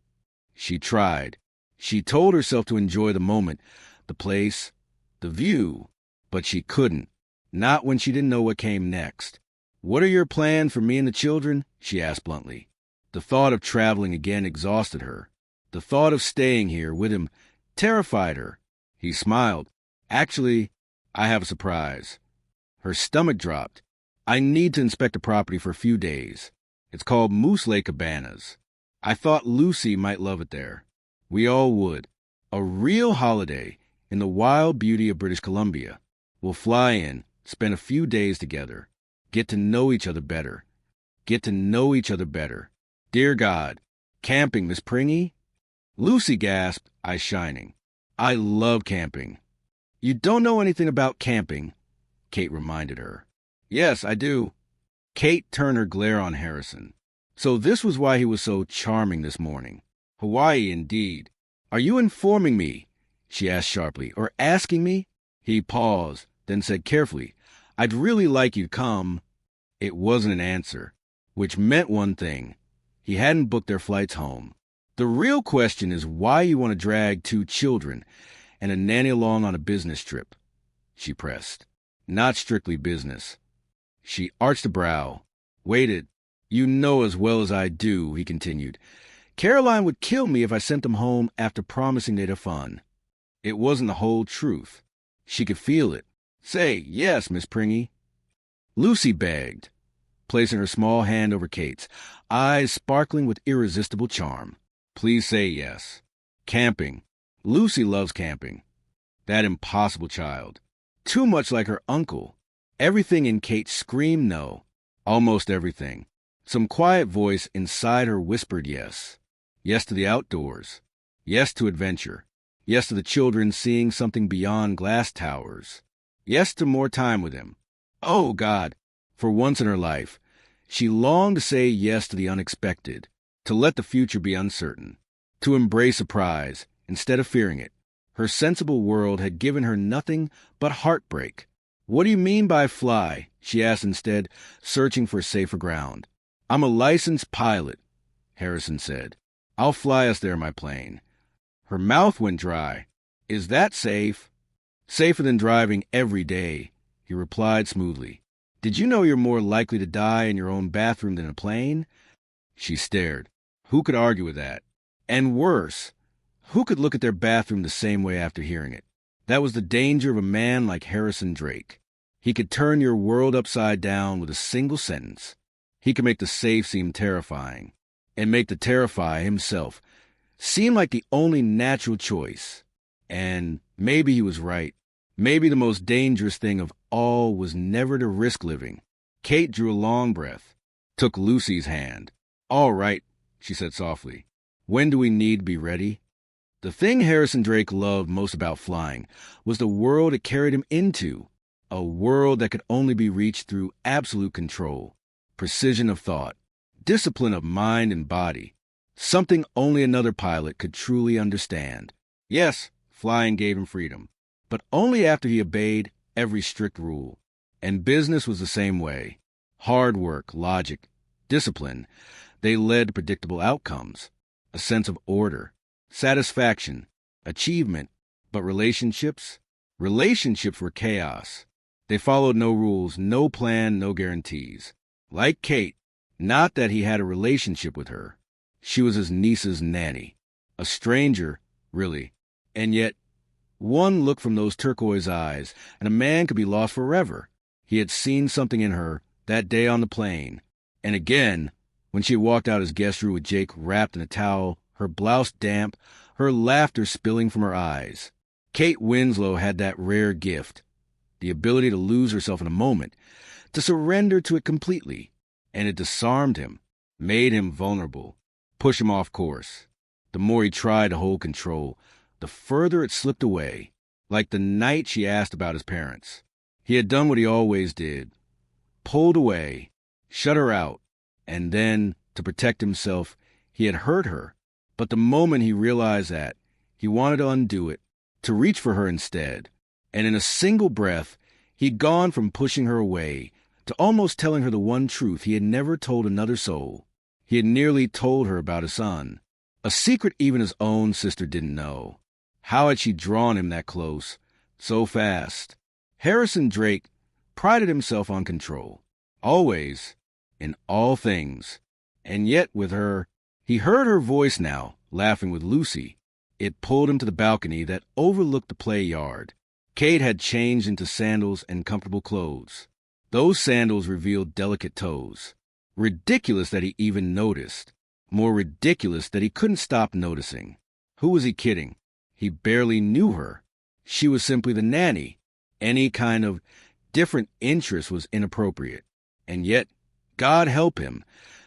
She tried. She told herself to enjoy the moment, the place, the view, but she couldn't. Not when she didn't know what came next. What are your plans for me and the children? She asked bluntly. The thought of traveling again exhausted her. The thought of staying here with him terrified her. He smiled. Actually, I have a surprise. Her stomach dropped. I need to inspect the property for a few days. It's called Moose Lake Cabanas. I thought Lucy might love it there. We all would. A real holiday in the wild beauty of British Columbia. We'll fly in, spend a few days together, get to know each other better. Get to know each other better. Dear God, camping, Miss Pringy? Lucy gasped, eyes shining. I love camping. You don't know anything about camping, Kate reminded her. Yes, I do. Kate turned her glare on Harrison. So this was why he was so charming this morning. Hawaii, indeed. Are you informing me, she asked sharply, or asking me? He paused, then said carefully, I'd really like you to come. It wasn't an answer, which meant one thing. He hadn't booked their flights home. The real question is why you want to drag 2 children and a nanny along on a business trip, she pressed. Not strictly business. She arched a brow, waited. You know as well as I do, he continued. Caroline would kill me if I sent them home after promising they'd have fun. It wasn't the whole truth. She could feel it. Say, yes, Miss Pringy. Lucy begged, placing her small hand over Kate's, eyes sparkling with irresistible charm. Please say yes. Camping. Lucy loves camping. That impossible child. Too much like her uncle. Everything in Kate screamed no. Almost everything. Some quiet voice inside her whispered yes. Yes to the outdoors. Yes to adventure. Yes to the children seeing something beyond glass towers. Yes to more time with him. Oh, God! For once in her life, she longed to say yes to the unexpected, to let the future be uncertain, to embrace surprise instead of fearing it. Her sensible world had given her nothing but heartbreak. What do you mean by fly? She asked instead, searching for safer ground. I'm a licensed pilot, Harrison said. I'll fly us there in my plane. Her mouth went dry. Is that safe? Safer than driving every day, he replied smoothly. Did you know you're more likely to die in your own bathroom than a plane? She stared. Who could argue with that? And worse, who could look at their bathroom the same way after hearing it? That was the danger of a man like Harrison Drake. He could turn your world upside down with a single sentence. He could make the safe seem terrifying. and make the Terrify himself seem like the only natural choice. And maybe he was right. Maybe the most dangerous thing of all was never to risk living. Kate drew a long breath, took Lucy's hand. "All right," she said softly. "When do we need to be ready?" The thing Harrison Drake loved most about flying was the world it carried him into, a world that could only be reached through absolute control, precision of thought, discipline of mind and body, something only another pilot could truly understand. Yes, flying gave him freedom, but only after he obeyed every strict rule. And business was the same way. Hard work, logic, discipline, they led to predictable outcomes, a sense of order, satisfaction, achievement. But relationships were chaos. They followed no rules, no plan, no guarantees. Like Kate, not that he had a relationship with her. She was his niece's nanny. A stranger, really. And yet, one look from those turquoise eyes, and a man could be lost forever. He had seen something in her that day on the plane. And again, when she walked out his guest room with Jake wrapped in a towel, her blouse damp, her laughter spilling from her eyes. Kate Winslow had that rare gift, the ability to lose herself in a moment, to surrender to it completely. And it disarmed him, made him vulnerable, pushed him off course. The more he tried to hold control, the further it slipped away, like the night she asked about his parents. He had done what he always did, pulled away, shut her out, and then, to protect himself, he had hurt her. But the moment he realized that, he wanted to undo it, to reach for her instead. And in a single breath, he'd gone from pushing her away to almost telling her the one truth he had never told another soul. He had nearly told her about his son, a secret even his own sister didn't know. How had she drawn him that close, so fast? Harrison Drake prided himself on control, always, in all things. And yet with her, he heard her voice now, laughing with Lucy. It pulled him to the balcony that overlooked the play yard. Kate had changed into sandals and comfortable clothes. Those sandals revealed delicate toes. Ridiculous that he even noticed. More ridiculous that he couldn't stop noticing. Who was he kidding? He barely knew her. She was simply the nanny. Any kind of different interest was inappropriate. And yet, God help him,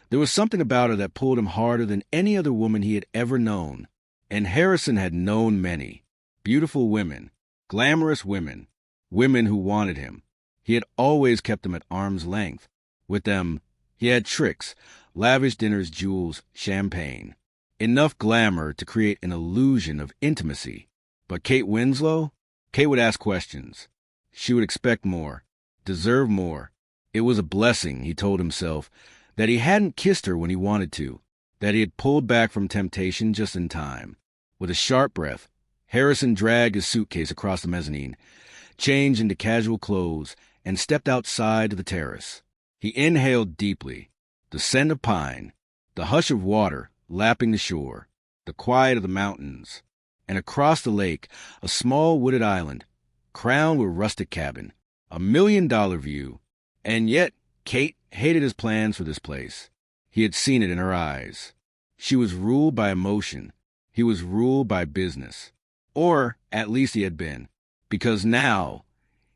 there was something about her that pulled him harder than any other woman he had ever known. And Harrison had known many. Beautiful women, glamorous women, women who wanted him. He had always kept them at arm's length. With them, he had tricks, lavish dinners, jewels, champagne. Enough glamour to create an illusion of intimacy. But Kate Winslow? Kate would ask questions. She would expect more, deserve more. It was a blessing, he told himself, that he hadn't kissed her when he wanted to, that he had pulled back from temptation just in time. With a sharp breath, Harrison dragged his suitcase across the mezzanine, changed into casual clothes, and stepped outside to the terrace. He inhaled deeply, the scent of pine, the hush of water lapping the shore, the quiet of the mountains, and across the lake, a small wooded island, crowned with rustic cabin, $1 million view. And yet, Kate hated his plans for this place. He had seen it in her eyes. She was ruled by emotion. He was ruled by business. Or, at least he had been. Because now,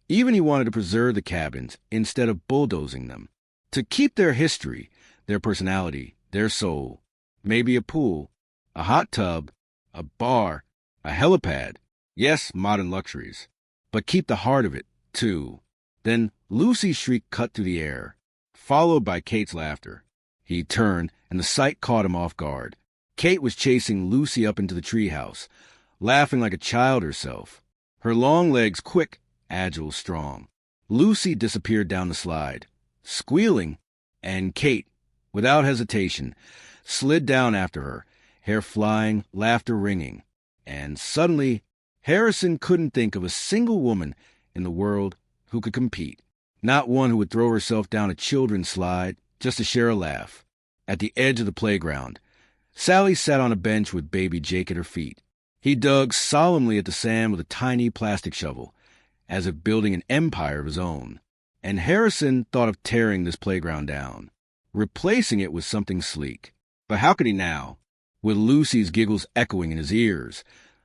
even he wanted to preserve the cabins instead of bulldozing them. To keep their history, their personality, their soul. Maybe a pool, a hot tub, a bar, a helipad. Yes, modern luxuries. But keep the heart of it, too. Then Lucy's shriek cut through the air, followed by Kate's laughter. He turned, and the sight caught him off guard. Kate was chasing Lucy up into the treehouse, laughing like a child herself. Her long legs quick, agile, strong. Lucy disappeared down the slide, squealing, and Kate, without hesitation, slid down after her, hair flying, laughter ringing. And suddenly, Harrison couldn't think of a single woman in the world who could compete. Not one who would throw herself down a children's slide just to share a laugh. At the edge of the playground, Sally sat on a bench with baby Jake at her feet. He dug solemnly at the sand with a tiny plastic shovel, as if building an empire of his own. And Harrison thought of tearing this playground down, replacing it with something sleek. But how could he now? With Lucy's giggles echoing in his ears,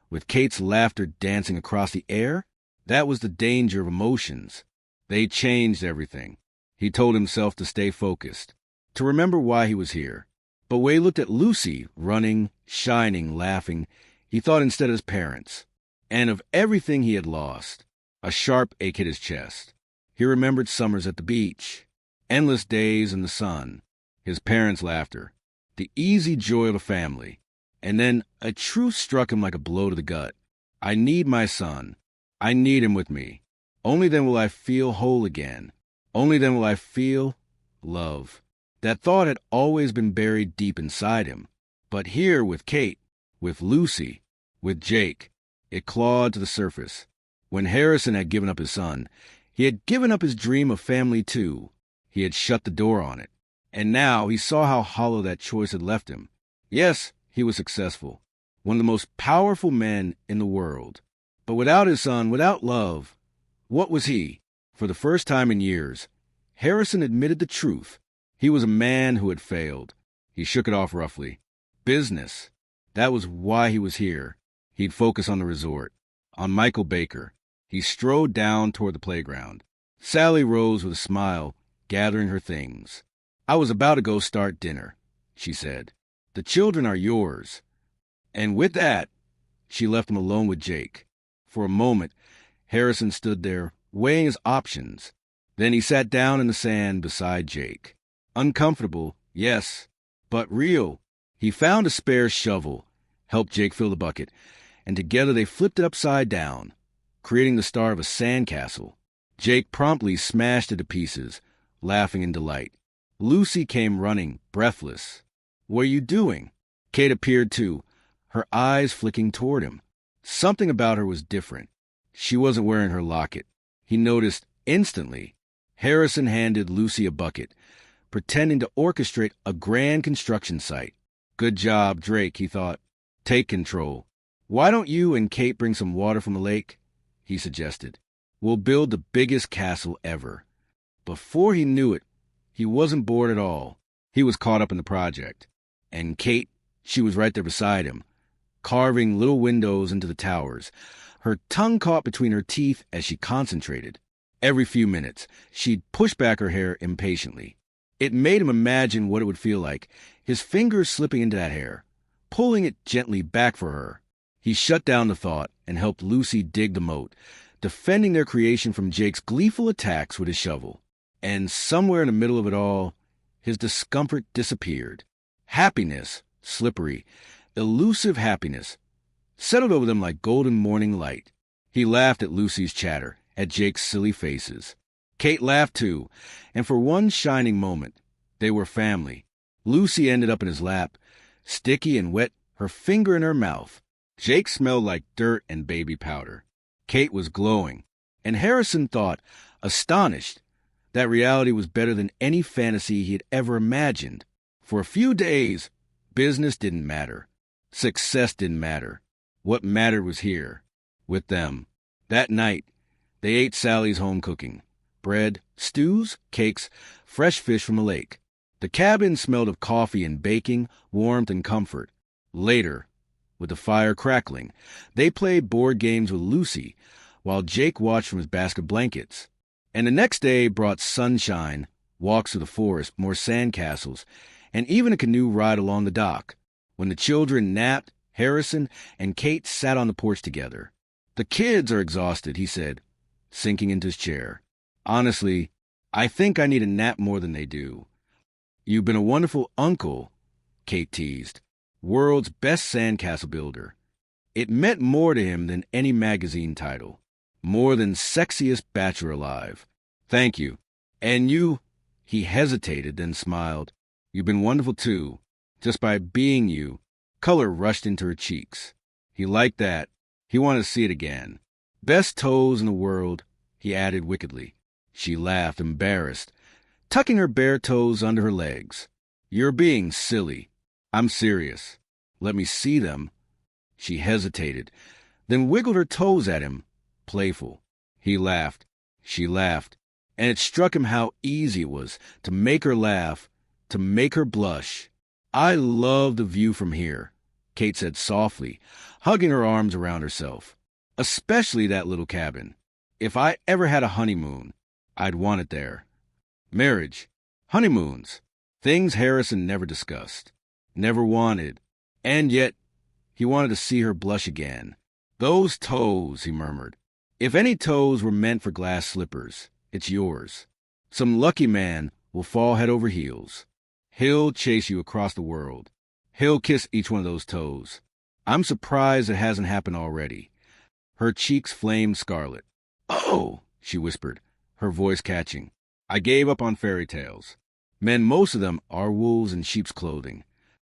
with Kate's laughter dancing across the air? That was the danger of emotions. They changed everything. He told himself to stay focused, to remember why he was here. But when he looked at Lucy, running, shining, laughing, he thought instead of his parents, and of everything he had lost. A sharp ache hit his chest. He remembered summers at the beach, endless days in the sun, his parents' laughter, the easy joy of a family. And then a truth struck him like a blow to the gut. I need my son. I need him with me. Only then will I feel whole again. Only then will I feel love. That thought had always been buried deep inside him. But here with Kate, with Lucy, with Jake, it clawed to the surface. When Harrison had given up his son, he had given up his dream of family too. He had shut the door on it. And now he saw how hollow that choice had left him. Yes, he was successful, one of the most powerful men in the world. But without his son, without love, what was he? For the first time in years, Harrison admitted the truth. He was a man who had failed. He shook it off roughly. Business. That was why he was here. He'd focus on the resort, on Michael Baker. He strode down toward the playground. Sally rose with a smile, gathering her things. I was about to go start dinner, she said. The children are yours. And with that, she left him alone with Jake. For a moment, Harrison stood there, weighing his options. Then he sat down in the sand beside Jake. Uncomfortable, yes, but real. He found a spare shovel, helped Jake fill the bucket, and together they flipped it upside down, creating the start of a sandcastle. Jake promptly smashed it to pieces, laughing in delight. Lucy came running, breathless. What are you doing? Kate appeared too, her eyes flicking toward him. Something about her was different. She wasn't wearing her locket. He noticed instantly. Harrison handed Lucy a bucket, pretending to orchestrate a grand construction site. Good job, Drake, he thought. Take control. Why don't you and Kate bring some water from the lake? He suggested. We'll build the biggest castle ever. Before he knew it, he wasn't bored at all. He was caught up in the project. And Kate, she was right there beside him, carving little windows into the towers, her tongue caught between her teeth as she concentrated. Every few minutes, she'd push back her hair impatiently. It made him imagine what it would feel like, his fingers slipping into that hair, pulling it gently back for her. He shut down the thought and helped Lucy dig the moat, defending their creation from Jake's gleeful attacks with his shovel. And somewhere in the middle of it all, his discomfort disappeared. Happiness, slippery, elusive happiness, settled over them like golden morning light. He laughed at Lucy's chatter, at Jake's silly faces. Kate laughed too, and for one shining moment, they were family. Lucy ended up in his lap, sticky and wet, her finger in her mouth. Jake smelled like dirt and baby powder. Kate was glowing, and Harrison thought, astonished, that reality was better than any fantasy he had ever imagined. For a few days, business didn't matter. Success didn't matter. What mattered was here, with them. That night, they ate Sally's home cooking. Bread, stews, cakes, fresh fish from the lake. The cabin smelled of coffee and baking, warmth and comfort. Later, with the fire crackling, they played board games with Lucy, while Jake watched from his basket of blankets. And the next day brought sunshine, walks through the forest, more sandcastles, and even a canoe ride along the dock. When the children napped, Harrison and Kate sat on the porch together. The kids are exhausted, he said, sinking into his chair. Honestly, I think I need a nap more than they do. You've been a wonderful uncle, Kate teased. World's best sandcastle builder. It meant more to him than any magazine title. More than sexiest bachelor alive. Thank you. And you, he hesitated, then smiled. You've been wonderful too. Just by being you. Color rushed into her cheeks. He liked that. He wanted to see it again. Best toes in the world, he added wickedly. She laughed, embarrassed, tucking her bare toes under her legs. You're being silly. I'm serious. Let me see them. She hesitated, then wiggled her toes at him, playful. He laughed. She laughed, and it struck him how easy it was to make her laugh, to make her blush. I love the view from here, Kate said softly, hugging her arms around herself. Especially that little cabin. If I ever had a honeymoon, I'd want it there. Marriage, honeymoons, things Harrison never discussed, never wanted, and yet he wanted to see her blush again. Those toes, he murmured. If any toes were meant for glass slippers, it's yours. Some lucky man will fall head over heels. He'll chase you across the world. He'll kiss each one of those toes. I'm surprised it hasn't happened already. Her cheeks flamed scarlet. Oh, she whispered, her voice catching. I gave up on fairy tales. Men, most of them, are wolves in sheep's clothing.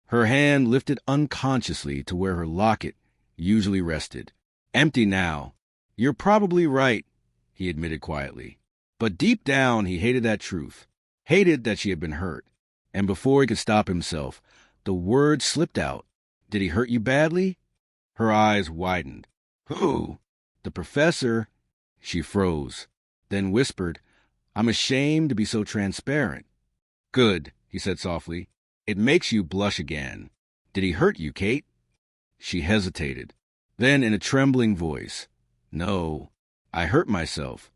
Her hand lifted unconsciously to where her locket usually rested. Empty now. You're probably right, he admitted quietly. But deep down, he hated that truth. Hated that she had been hurt. And before he could stop himself, the word slipped out. Did he hurt you badly? Her eyes widened. Who? The professor. She froze, then whispered, I'm ashamed to be so transparent. Good, he said softly. It makes you blush again. Did he hurt you, Kate? She hesitated. Then in a trembling voice, No, I hurt myself.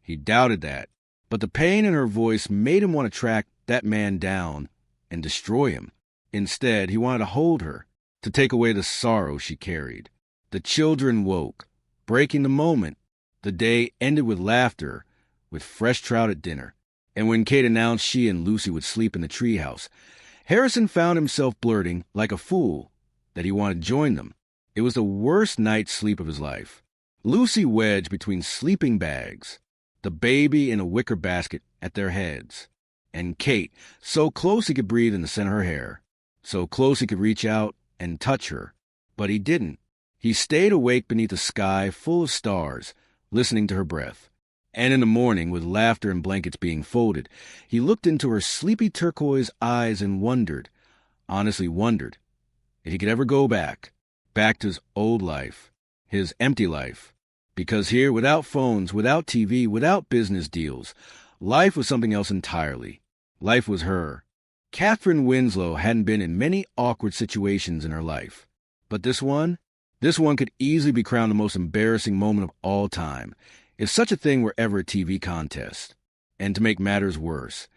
He doubted that, but the pain in her voice made him want to track that man down and destroy him. Instead, he wanted to hold her, to take away the sorrow she carried. The children woke, breaking the moment. The day ended with laughter, with fresh trout at dinner. And when Kate announced she and Lucy would sleep in the treehouse, Harrison found himself blurting, like a fool, that he wanted to join them. It was the worst night's sleep of his life. Lucy wedged between sleeping bags, the baby in a wicker basket at their heads, and Kate, so close he could breathe in the scent of her hair, so close he could reach out and touch her. But he didn't. He stayed awake beneath a sky full of stars, listening to her breath. And in the morning, with laughter and blankets being folded, he looked into her sleepy turquoise eyes and wondered, honestly wondered, if he could ever go back to his old life, his empty life. Because here, without phones, without TV, without business deals, life was something else entirely. Life was her. Katherine Winslow hadn't been in many awkward situations in her life. But this one could easily be crowned the most embarrassing moment of all time, if such a thing were ever a TV contest. And to make matters worse,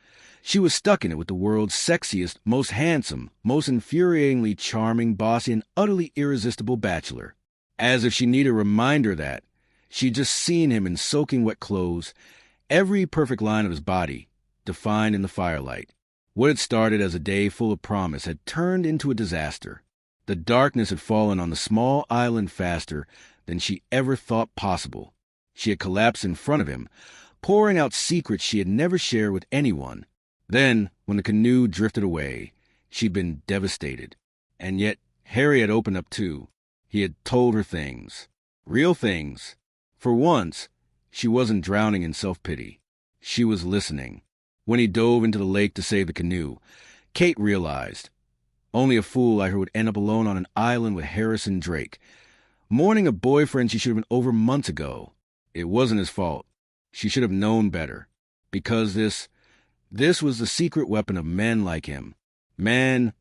she was stuck in it with the world's sexiest, most handsome, most infuriatingly charming, bossy, and utterly irresistible bachelor. As if she needed a reminder that she'd just seen him in soaking wet clothes, every perfect line of his body defined in the firelight. What had started as a day full of promise had turned into a disaster. The darkness had fallen on the small island faster than she ever thought possible. She had collapsed in front of him, pouring out secrets she had never shared with anyone. Then, when the canoe drifted away, she'd been devastated. And yet, Harry had opened up too. He had told her things. Real things. For once, she wasn't drowning in self-pity. She was listening. When he dove into the lake to save the canoe, Kate realized, only a fool like her would end up alone on an island with Harrison Drake, mourning a boyfriend she should have been over months ago. It wasn't his fault. She should have known better. Because this was the secret weapon of men like him. Men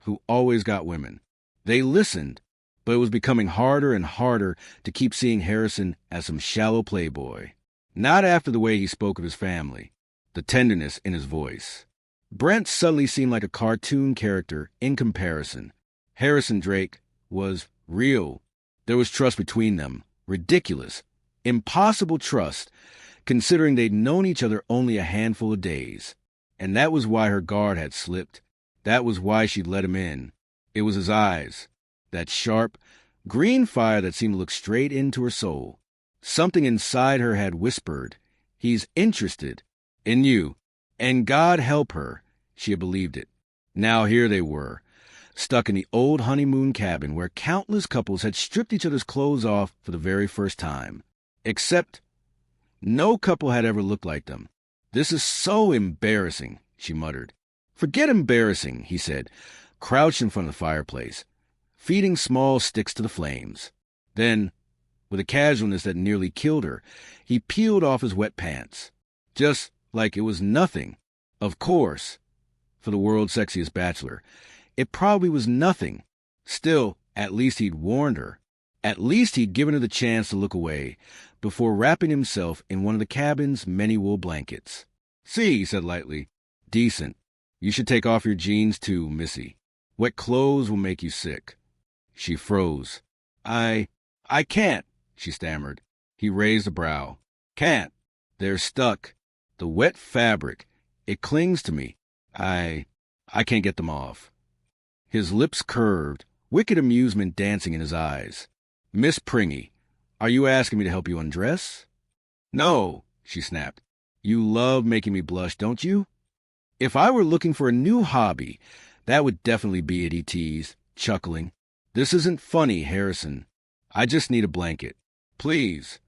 who always got women. They listened, but it was becoming harder and harder to keep seeing Harrison as some shallow playboy. Not after the way he spoke of his family, the tenderness in his voice. Brent suddenly seemed like a cartoon character in comparison. Harrison Drake was real. There was trust between them. Ridiculous. Impossible trust, considering they'd known each other only a handful of days. And that was why her guard had slipped. That was why she'd let him in. It was his eyes. That sharp, green fire that seemed to look straight into her soul. Something inside her had whispered, he's interested in you. And God help her, she had believed it. Now here they were, stuck in the old honeymoon cabin where countless couples had stripped each other's clothes off for the very first time. Except no couple had ever looked like them. This is so embarrassing, she muttered. Forget embarrassing, he said, crouched in front of the fireplace, feeding small sticks to the flames. Then, with a casualness that nearly killed her, he peeled off his wet pants. Just like it was nothing. Of course, for the world's sexiest bachelor, It probably was nothing. Still, at least he'd warned her. At least he'd given her the chance to look away before wrapping himself in one of the cabin's many wool blankets. "See," he said lightly. "Decent. You should take off your jeans too, Missy. Wet clothes will make you sick." She froze. I can't," she stammered. He raised a brow. "Can't. They're stuck. The wet fabric. It clings to me. I can't get them off." His lips curved, wicked amusement dancing in his eyes. "Miss Pringy, are you asking me to help you undress?" "No," she snapped. "You love making me blush, don't you?" "If I were looking for a new hobby, that would definitely be it," he teased, chuckling. "This isn't funny, Harrison. I just need a blanket. Please."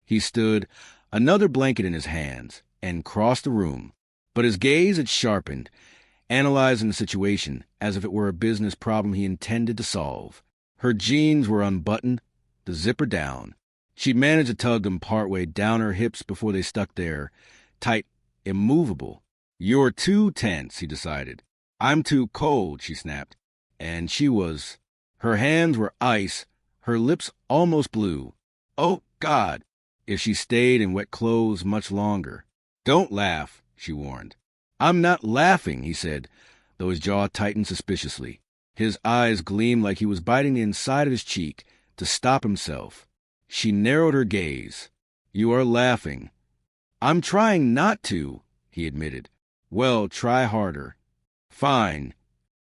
He stood, another blanket in his hands, and crossed the room, but his gaze had sharpened, analyzing the situation as if it were a business problem he intended to solve. Her jeans were unbuttoned, the zipper down. She'd managed to tug them partway down her hips before they stuck there, tight, immovable. "You're too tense," he decided. "I'm too cold," she snapped. And she was. Her hands were ice, her lips almost blue. Oh, God, if she stayed in wet clothes much longer. "Don't laugh," she warned. "I'm not laughing," he said, though his jaw tightened suspiciously. His eyes gleamed like he was biting the inside of his cheek to stop himself. She narrowed her gaze. "You are laughing." "I'm trying not to," he admitted. "Well, try harder." "Fine."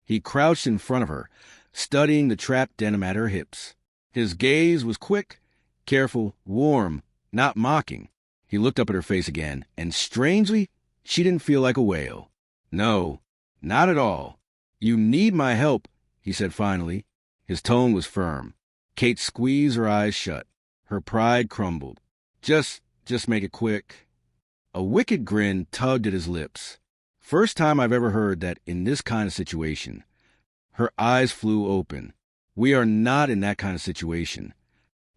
He crouched in front of her, studying the trapped denim at her hips. His gaze was quick, careful, warm, not mocking. He looked up at her face again, and strangely, she didn't feel like a whale. "No, not at all. You need my help," he said finally. His tone was firm. Kate squeezed her eyes shut. Her pride crumbled. Just make it quick." A wicked grin tugged at his lips. First time I've ever heard that in this kind of situation. Her eyes flew open. "We are not in that kind of situation."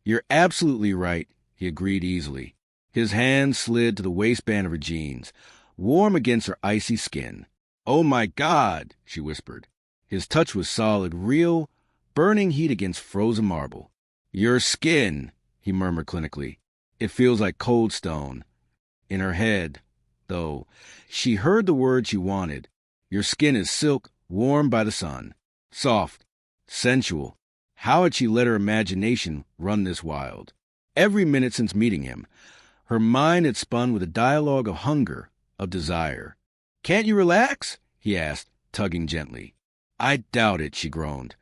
"You're absolutely right," he agreed easily. His hand slid to the waistband of her jeans, warm against her icy skin. "Oh, my God," she whispered. His touch was solid, real, burning heat against frozen marble. "Your skin," he murmured clinically. "It feels like cold stone." In her head, though, she heard the word she wanted. "Your skin is silk, warmed by the sun. Soft, sensual." How had she let her imagination run this wild? Every minute since meeting him, her mind had spun with a dialogue of hunger, of desire. "Can't you relax?" he asked, tugging gently. "I doubt it," she groaned,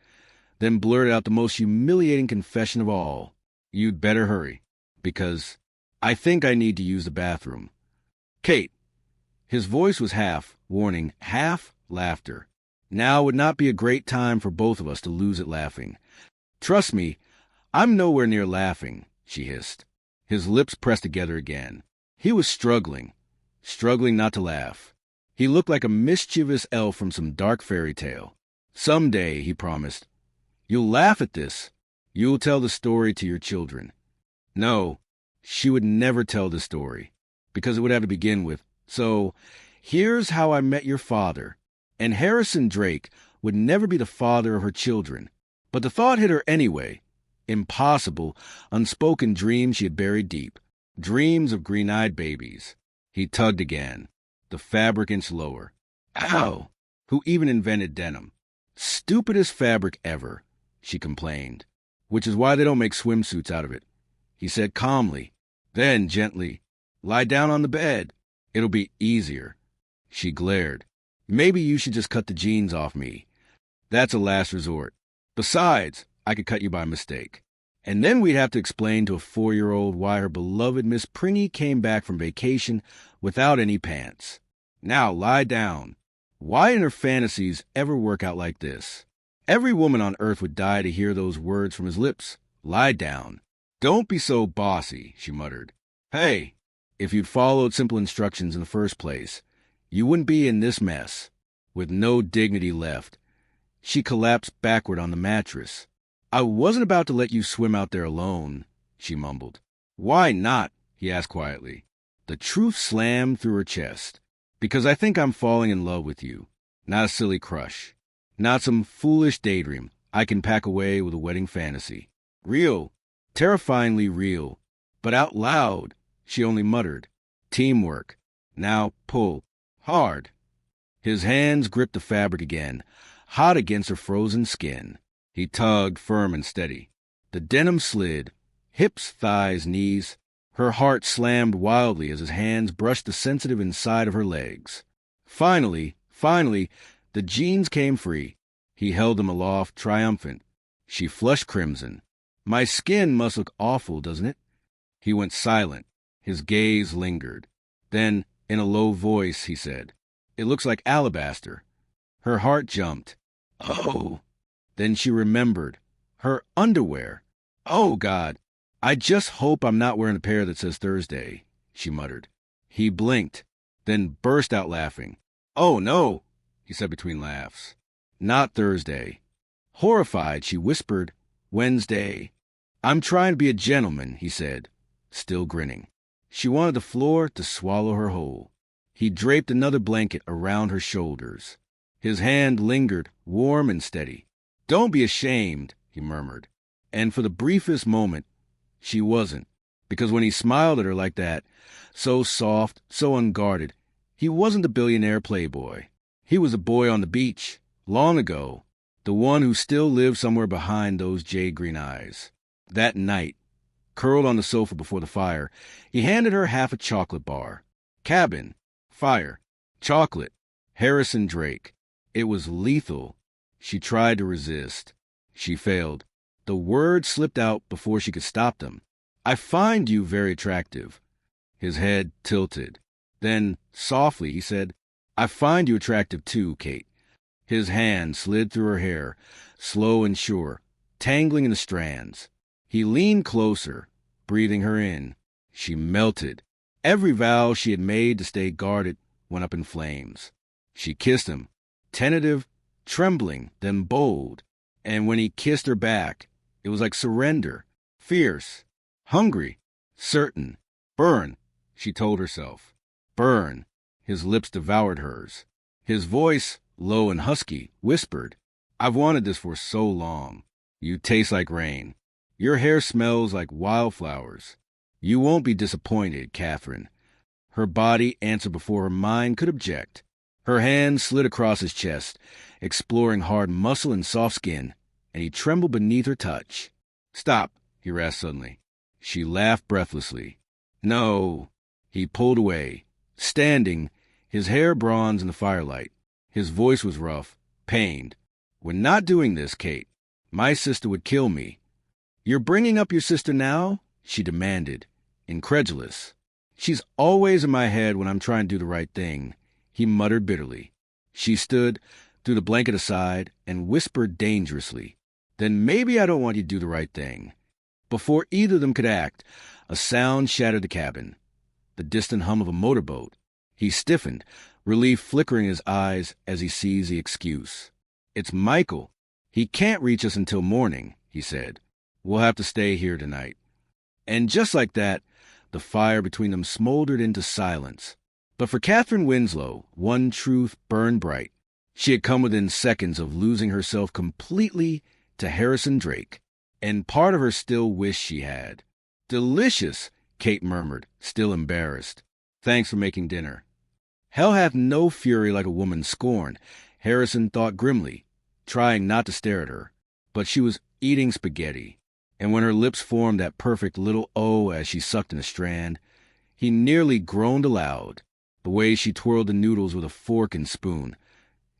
then blurted out the most humiliating confession of all. "You'd better hurry, because I think I need to use the bathroom." "Kate." His voice was half warning, half laughter. "Now would not be a great time for both of us to lose it laughing." "Trust me, I'm nowhere near laughing," she hissed. His lips pressed together again. He was struggling not to laugh. He looked like a mischievous elf from some dark fairy tale. "Someday," he promised, "you'll laugh at this. You'll tell the story to your children." No, she would never tell the story, because it would have to begin with, "So, here's how I met your father." And Harrison Drake would never be the father of her children. But the thought hit her anyway. Impossible, unspoken dreams she had buried deep. Dreams of green-eyed babies. He tugged again, the fabric inch lower. "Ow! Who even invented denim?" "Stupidest fabric ever," she complained. "Which is why they don't make swimsuits out of it." He said calmly. Then, gently, "Lie down on the bed. It'll be easier." She glared. "Maybe you should just cut the jeans off me. That's a last resort. Besides, I could cut you by mistake. And then we'd have to explain to a 4-year-old why her beloved Miss Pringy came back from vacation without any pants. Now lie down." Why in her fantasies ever work out like this? Every woman on earth would die to hear those words from his lips. "Lie down." "Don't be so bossy," she muttered. "Hey, if you'd followed simple instructions in the first place, you wouldn't be in this mess." With no dignity left, she collapsed backward on the mattress. "I wasn't about to let you swim out there alone," she mumbled. "Why not?" he asked quietly. The truth slammed through her chest. "Because I think I'm falling in love with you, not a silly crush. Not some foolish daydream I can pack away with a wedding fantasy. Real, terrifyingly real. But out loud, she only muttered, "Teamwork. Now pull. Hard." His hands gripped the fabric again, hot against her frozen skin. He tugged firm and steady. The denim slid, hips, thighs, knees. Her heart slammed wildly as his hands brushed the sensitive inside of her legs. Finally, the jeans came free. He held them aloft, triumphant. She flushed crimson. "My skin must look awful, doesn't it?" He went silent. His gaze lingered. Then, in a low voice, he said, "It looks like alabaster." Her heart jumped. Oh! Then she remembered. Her underwear. "Oh, God! I just hope I'm not wearing a pair that says Thursday," she muttered. He blinked, then burst out laughing. "Oh, no," he said between laughs. "Not Thursday." Horrified, she whispered, "Wednesday." "I'm trying to be a gentleman," he said, still grinning. She wanted the floor to swallow her whole. He draped another blanket around her shoulders. His hand lingered, warm and steady. "Don't be ashamed," he murmured. And for the briefest moment, she wasn't, because when he smiled at her like that, so soft, so unguarded, he wasn't the billionaire playboy. He was a boy on the beach, long ago, the one who still lived somewhere behind those jade-green eyes. That night, curled on the sofa before the fire, he handed her half a chocolate bar. Cabin, fire, chocolate, Harrison Drake. It was lethal. She tried to resist. She failed. The words slipped out before she could stop them. "I find you very attractive." His head tilted. Then, softly, he said, "I find you attractive too, Kate." His hand slid through her hair, slow and sure, tangling in the strands. He leaned closer, breathing her in. She melted. Every vow she had made to stay guarded went up in flames. She kissed him, tentative, trembling, then bold. And when he kissed her back, it was like surrender, fierce, hungry, certain. "Burn," she told herself. "Burn." His lips devoured hers. His voice, low and husky, whispered, "I've wanted this for so long. You taste like rain. Your hair smells like wildflowers. You won't be disappointed, Katherine." Her body answered before her mind could object. Her hand slid across his chest, exploring hard muscle and soft skin, and he trembled beneath her touch. "Stop," he rasped suddenly. She laughed breathlessly. "No." He pulled away, standing, his hair bronze in the firelight. His voice was rough, pained. "We're not doing this, Kate. My sister would kill me." "You're bringing up your sister now?" she demanded, incredulous. "She's always in my head when I'm trying to do the right thing," he muttered bitterly. She stood, threw the blanket aside, and whispered dangerously, "Then maybe I don't want you to do the right thing." Before either of them could act, a sound shattered the cabin. The distant hum of a motorboat. He stiffened, relief flickering in his eyes as he seized the excuse. "It's Michael. He can't reach us until morning," he said. "We'll have to stay here tonight." And just like that, the fire between them smoldered into silence. But for Katherine Winslow, one truth burned bright. She had come within seconds of losing herself completely to Harrison Drake, and part of her still wished she had. "Delicious," Kate murmured, still embarrassed. "Thanks for making dinner." "Hell hath no fury like a woman's scorn," Harrison thought grimly, trying not to stare at her. But she was eating spaghetti, and when her lips formed that perfect little O as she sucked in a strand, he nearly groaned aloud. The way she twirled the noodles with a fork and spoon.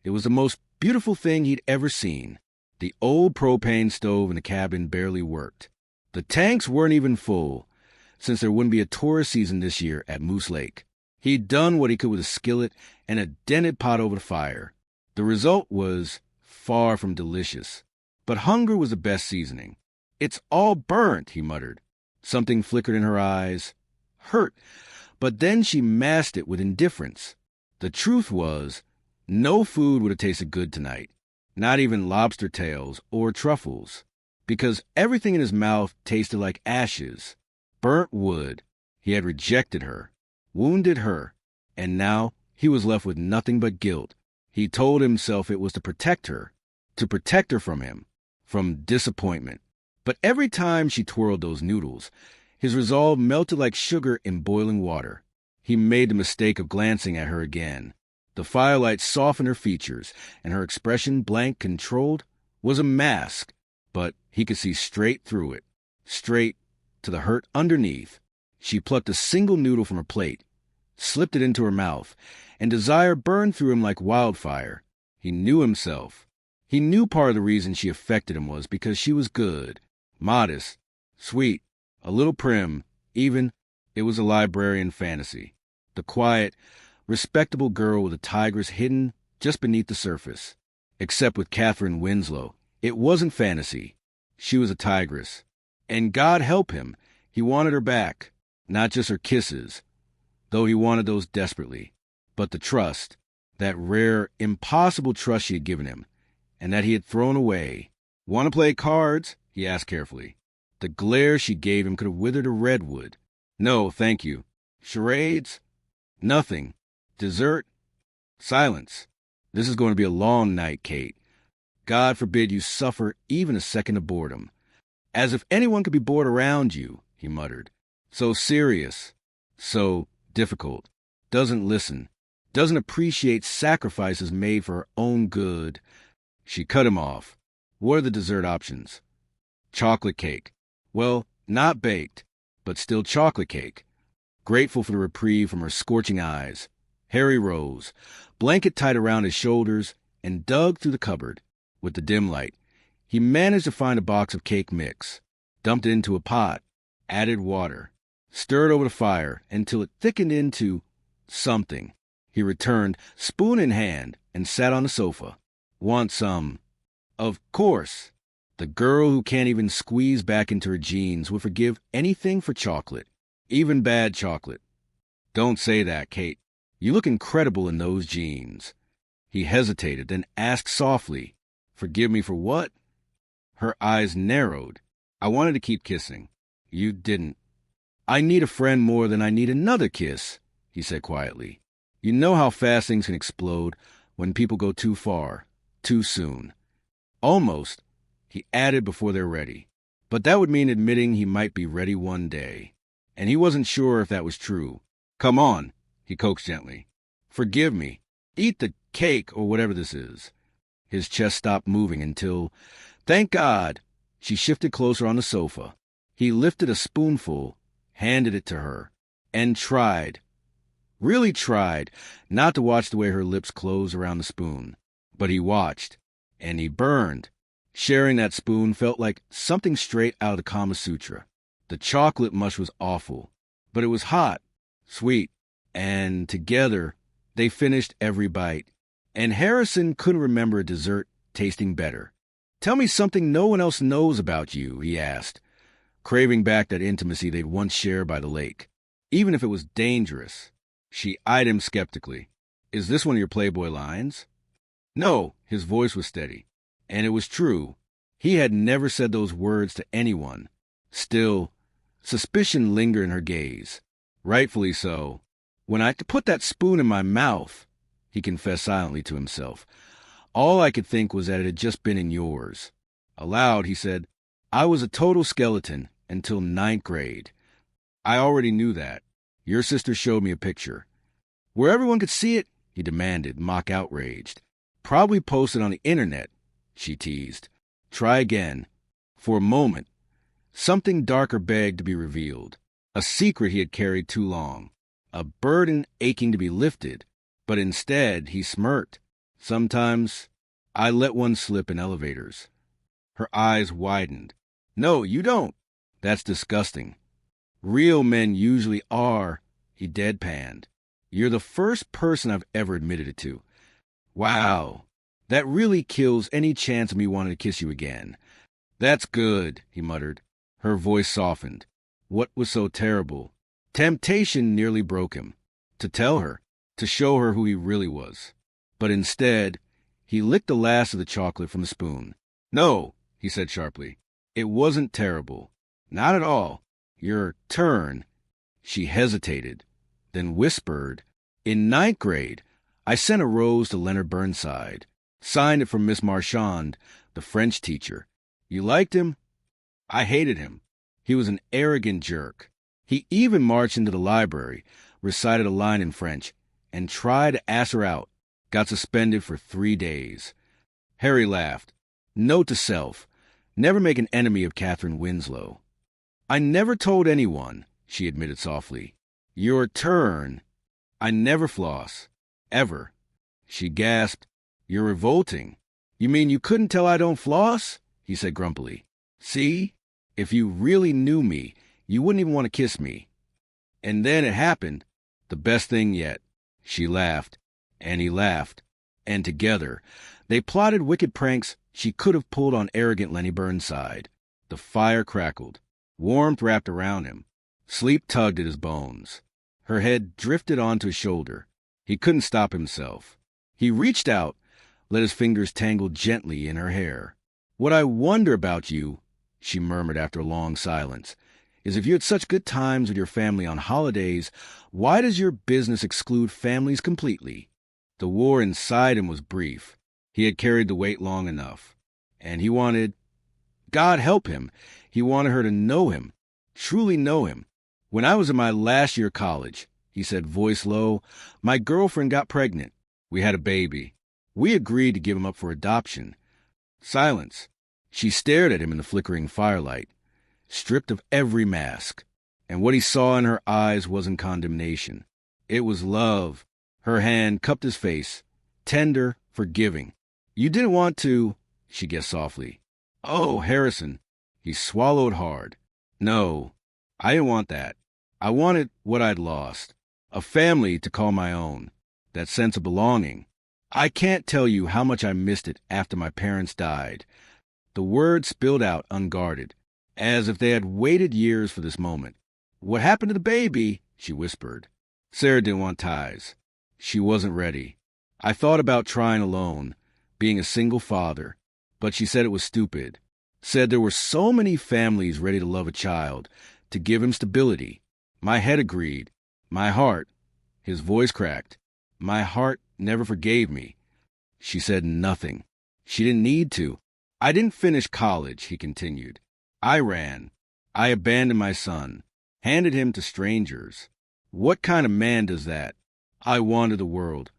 It was the most beautiful thing he'd ever seen. The old propane stove in the cabin barely worked. The tanks weren't even full, since there wouldn't be a tourist season this year at Moose Lake. He'd done what he could with a skillet and a dented pot over the fire. The result was far from delicious. But hunger was the best seasoning. "It's all burnt," he muttered. Something flickered in her eyes. Hurt. But then she masked it with indifference. The truth was, no food would have tasted good tonight. Not even lobster tails or truffles. Because everything in his mouth tasted like ashes. Burnt wood. He had rejected her. Wounded her. And now he was left with nothing but guilt. He told himself it was to protect her. to protect her from him, from disappointment. But every time she twirled those noodles, his resolve melted like sugar in boiling water. He made the mistake of glancing at her again. The firelight softened her features, and her expression, blank, controlled, was a mask, but he could see straight through it, straight to the hurt underneath. She plucked a single noodle from her plate, slipped it into her mouth, and desire burned through him like wildfire. He knew himself. He knew part of the reason she affected him was because she was good, modest, sweet, a little prim, even. It was a librarian fantasy. The quiet, respectable girl with a tigress hidden just beneath the surface. Except with Katherine Winslow, it wasn't fantasy. She was a tigress. And God help him, he wanted her back. Not just her kisses, though he wanted those desperately, but the trust, that rare, impossible trust she had given him, and that he had thrown away. "Want to play cards?" he asked carefully. The glare she gave him could have withered a redwood. "No, thank you." "Charades?" "Nothing." "Dessert?" Silence. "This is going to be a long night, Kate. God forbid you suffer even a second of boredom." "As if anyone could be bored around you," he muttered. "So serious, so difficult, doesn't listen, doesn't appreciate sacrifices made for her own good." She cut him off. "What are the dessert options?" "Chocolate cake." "Well, not baked, but still chocolate cake." Grateful for the reprieve from her scorching eyes, Harry rose, blanket tied around his shoulders, and dug through the cupboard. With the dim light, he managed to find a box of cake mix, dumped it into a pot, added water, stirred over the fire until it thickened into something. He returned, spoon in hand, and sat on the sofa. "Want some?" "Of course." The girl who can't even squeeze back into her jeans will forgive anything for chocolate, even bad chocolate. "Don't say that, Kate. You look incredible in those jeans." He hesitated, then asked softly, "Forgive me for what?" Her eyes narrowed. "I wanted to keep kissing. You didn't." "I need a friend more than I need another kiss," he said quietly. "You know how fast things can explode when people go too far, too soon." "Almost," he added, "before they're ready." But that would mean admitting he might be ready one day, and he wasn't sure if that was true. "Come on," he coaxed gently. "Forgive me. Eat the cake or whatever this is." His chest stopped moving until, thank God, she shifted closer on the sofa. He lifted a spoonful, handed it to her, and tried, really tried, not to watch the way her lips closed around the spoon. But he watched, and he burned. Sharing that spoon felt like something straight out of the Kama Sutra. The chocolate mush was awful, but it was hot, sweet, and together they finished every bite. And Harrison couldn't remember a dessert tasting better. "Tell me something no one else knows about you," he asked, craving back that intimacy they'd once shared by the lake, even if it was dangerous. She eyed him skeptically. "Is this one of your Playboy lines?" No, his voice was steady. And it was true. He had never said those words to anyone. Still, suspicion lingered in her gaze. Rightfully so. "When I put that spoon in my mouth," he confessed silently to himself, "all I could think was that it had just been in yours." Aloud, he said, "I was a total skeleton until 9th grade. I already knew that. Your sister showed me a picture." "Where everyone could see it?" he demanded, mock outraged. "Probably posted on the internet," she teased. "Try again." For a moment, something darker begged to be revealed. A secret he had carried too long. A burden aching to be lifted. But instead, he smirked. "Sometimes I let one slip in elevators." Her eyes widened. "No, you don't. That's disgusting. Real men usually are," he deadpanned. "You're the first person I've ever admitted it to." "Wow. That really kills any chance of me wanting to kiss you again." "That's good," he muttered. Her voice softened. What was so terrible? Temptation nearly broke him. To tell her, to show her who he really was. But instead, he licked the last of the chocolate from the spoon. "No," he said sharply. "It wasn't terrible. Not at all. Your turn." She hesitated, then whispered, "In 9th grade, I sent a rose to Leonard Burnside. Signed it from Miss Marchand, the French teacher. You liked him? I hated him. He was an arrogant jerk. He even marched into the library, recited a line in French, and tried to ask her out. Got suspended for 3 days. Harry laughed. Note to self, never make an enemy of Katherine Winslow. I never told anyone, she admitted softly. Your turn. I never floss. Ever. She gasped. You're revolting. You mean you couldn't tell I don't floss? He said grumpily. See? If you really knew me, you wouldn't even want to kiss me. And then it happened. The best thing yet. She laughed. And he laughed. And together, they plotted wicked pranks she could have pulled on arrogant Lenny Burnside. The fire crackled. Warmth wrapped around him. Sleep tugged at his bones. Her head drifted onto his shoulder. He couldn't stop himself. He reached out, let his fingers tangle gently in her hair. What I wonder about you, she murmured after a long silence, is if you had such good times with your family on holidays, why does your business exclude families completely? The war inside him was brief. He had carried the weight long enough. And he wanted, God help him, he wanted her to know him, truly know him. When I was in my last year of college, he said, voice low, my girlfriend got pregnant. We had a baby. We agreed to give him up for adoption. Silence. She stared at him in the flickering firelight, stripped of every mask. And what he saw in her eyes wasn't condemnation. It was love. Her hand cupped his face, tender, forgiving. You didn't want to, she guessed softly. Oh, Harrison. He swallowed hard. No, I didn't want that. I wanted what I'd lost. A family to call my own. That sense of belonging. I can't tell you how much I missed it after my parents died. The words spilled out unguarded, as if they had waited years for this moment. What happened to the baby? She whispered. Sarah didn't want ties. She wasn't ready. I thought about trying alone, being a single father, but she said it was stupid. Said there were so many families ready to love a child, to give him stability. My head agreed. My heart. His voice cracked. My heart never forgave me. She said nothing. She didn't need to. I didn't finish college, he continued. I ran. I abandoned my son, handed him to strangers. What kind of man does that? I wandered the world,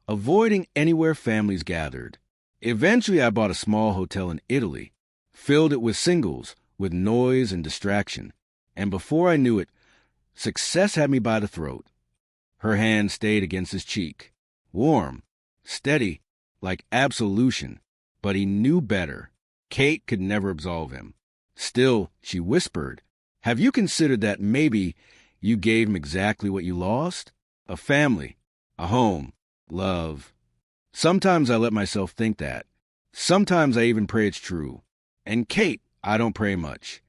avoiding anywhere families gathered. Eventually, I bought a small hotel in Italy, filled it with singles, with noise and distraction. And before I knew it, success had me by the throat. Her hand stayed against his cheek, warm, steady, like absolution. But he knew better. Kate could never absolve him. Still, she whispered, have you considered that maybe you gave him exactly what you lost? A family, a home, love. Sometimes I let myself think that. Sometimes I even pray it's true. And Kate, I don't pray much.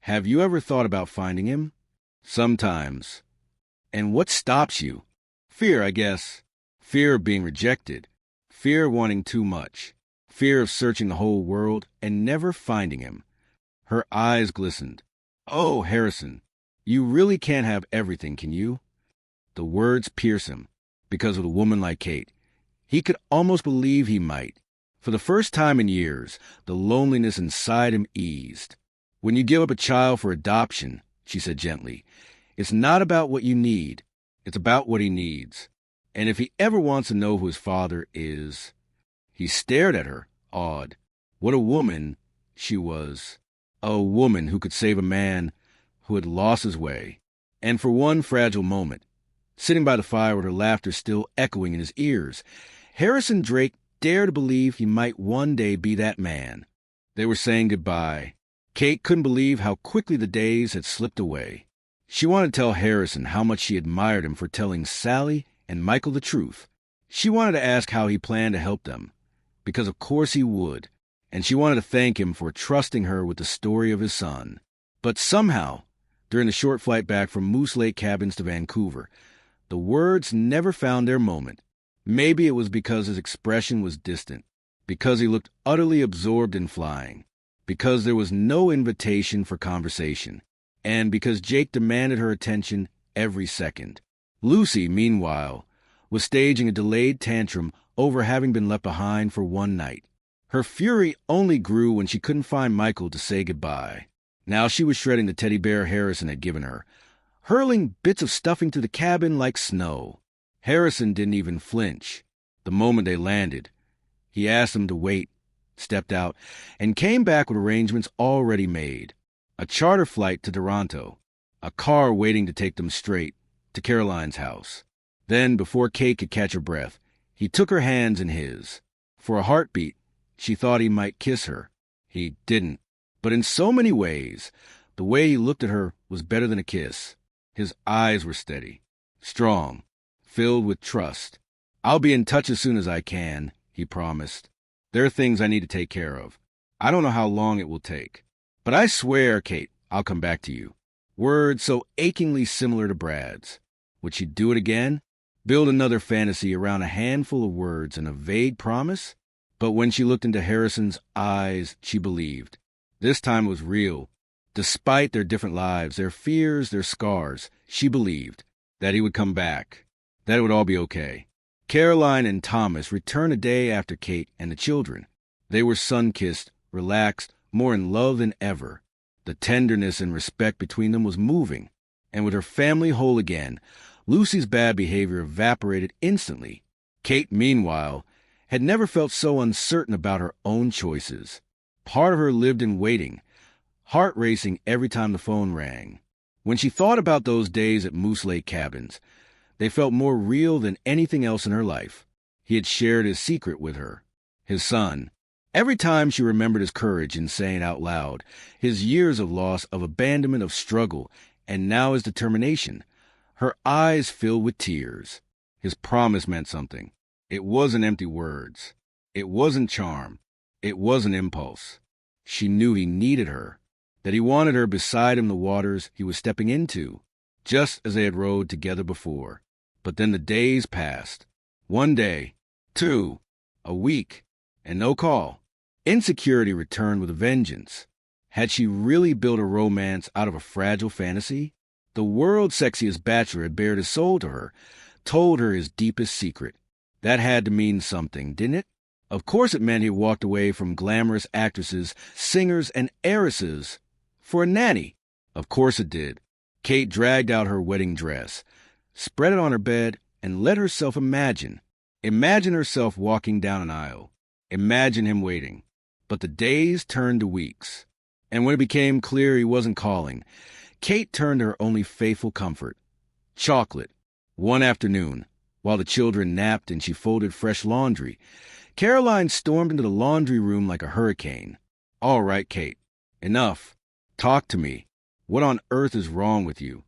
Have you ever thought about finding him? Sometimes. And what stops you? Fear, I guess. Fear of being rejected. Fear of wanting too much. Fear of searching the whole world and never finding him. Her eyes glistened. Oh, Harrison, you really can't have everything, can you? The words pierce him, because of a woman like Kate. He could almost believe he might. For the first time in years, the loneliness inside him eased. When you give up a child for adoption, she said gently, it's not about what you need. It's about what he needs. And if he ever wants to know who his father is... He stared at her, awed. What a woman she was. A woman who could save a man who had lost his way. And for one fragile moment, sitting by the fire with her laughter still echoing in his ears, Harrison Drake dared to believe he might one day be that man. They were saying goodbye. Kate couldn't believe how quickly the days had slipped away. She wanted to tell Harrison how much she admired him for telling Sally and Michael the truth. She wanted to ask how he planned to help them, because of course he would, and she wanted to thank him for trusting her with the story of his son. But somehow, during the short flight back from Moose Lake Cabins to Vancouver, the words never found their moment. Maybe it was because his expression was distant, because he looked utterly absorbed in flying, because there was no invitation for conversation, and because Jake demanded her attention every second. Lucy, meanwhile, was staging a delayed tantrum over having been left behind for one night. Her fury only grew when she couldn't find Michael to say goodbye. Now she was shredding the teddy bear Harrison had given her, hurling bits of stuffing through the cabin like snow. Harrison didn't even flinch. The moment they landed, he asked them to wait, stepped out, and came back with arrangements already made. A charter flight to Toronto, a car waiting to take them straight to Caroline's house. Then, before Kate could catch her breath, he took her hands in his. For a heartbeat, she thought he might kiss her. He didn't. But in so many ways, the way he looked at her was better than a kiss. His eyes were steady, strong, filled with trust. "I'll be in touch as soon as I can," he promised. "There are things I need to take care of. I don't know how long it will take. But I swear, Kate, I'll come back to you." Words so achingly similar to Brad's. Would she do it again? Build another fantasy around a handful of words and a vague promise? But when she looked into Harrison's eyes, she believed. This time was real. Despite their different lives, their fears, their scars, she believed that he would come back, that it would all be okay. Caroline and Thomas returned a day after Kate and the children. They were sun-kissed, relaxed, more in love than ever. The tenderness and respect between them was moving. And with her family whole again, Lucy's bad behavior evaporated instantly. Kate, meanwhile, had never felt so uncertain about her own choices. Part of her lived in waiting, heart racing every time the phone rang. When she thought about those days at Moose Lake Cabins, they felt more real than anything else in her life. He had shared his secret with her, his son. Every time she remembered his courage in saying out loud, his years of loss, of abandonment, of struggle, and now his determination, her eyes filled with tears. His promise meant something. It wasn't empty words. It wasn't charm. It wasn't impulse. She knew he needed her, that he wanted her beside him in the waters he was stepping into, just as they had rowed together before. But then the days passed. 1 day, 2, a week, and no call. Insecurity returned with a vengeance. Had she really built a romance out of a fragile fantasy? The world's sexiest bachelor had bared his soul to her, told her his deepest secret. That had to mean something, didn't it? Of course it meant he walked away from glamorous actresses, singers, and heiresses for a nanny. Of course it did. Kate dragged out her wedding dress, spread it on her bed, and let herself imagine. Imagine herself walking down an aisle. Imagine him waiting. But the days turned to weeks. And when it became clear he wasn't calling, Kate turned to her only faithful comfort. Chocolate. One afternoon, while the children napped and she folded fresh laundry, Caroline stormed into the laundry room like a hurricane. "All right, Kate. Enough. Talk to me. What on earth is wrong with you?"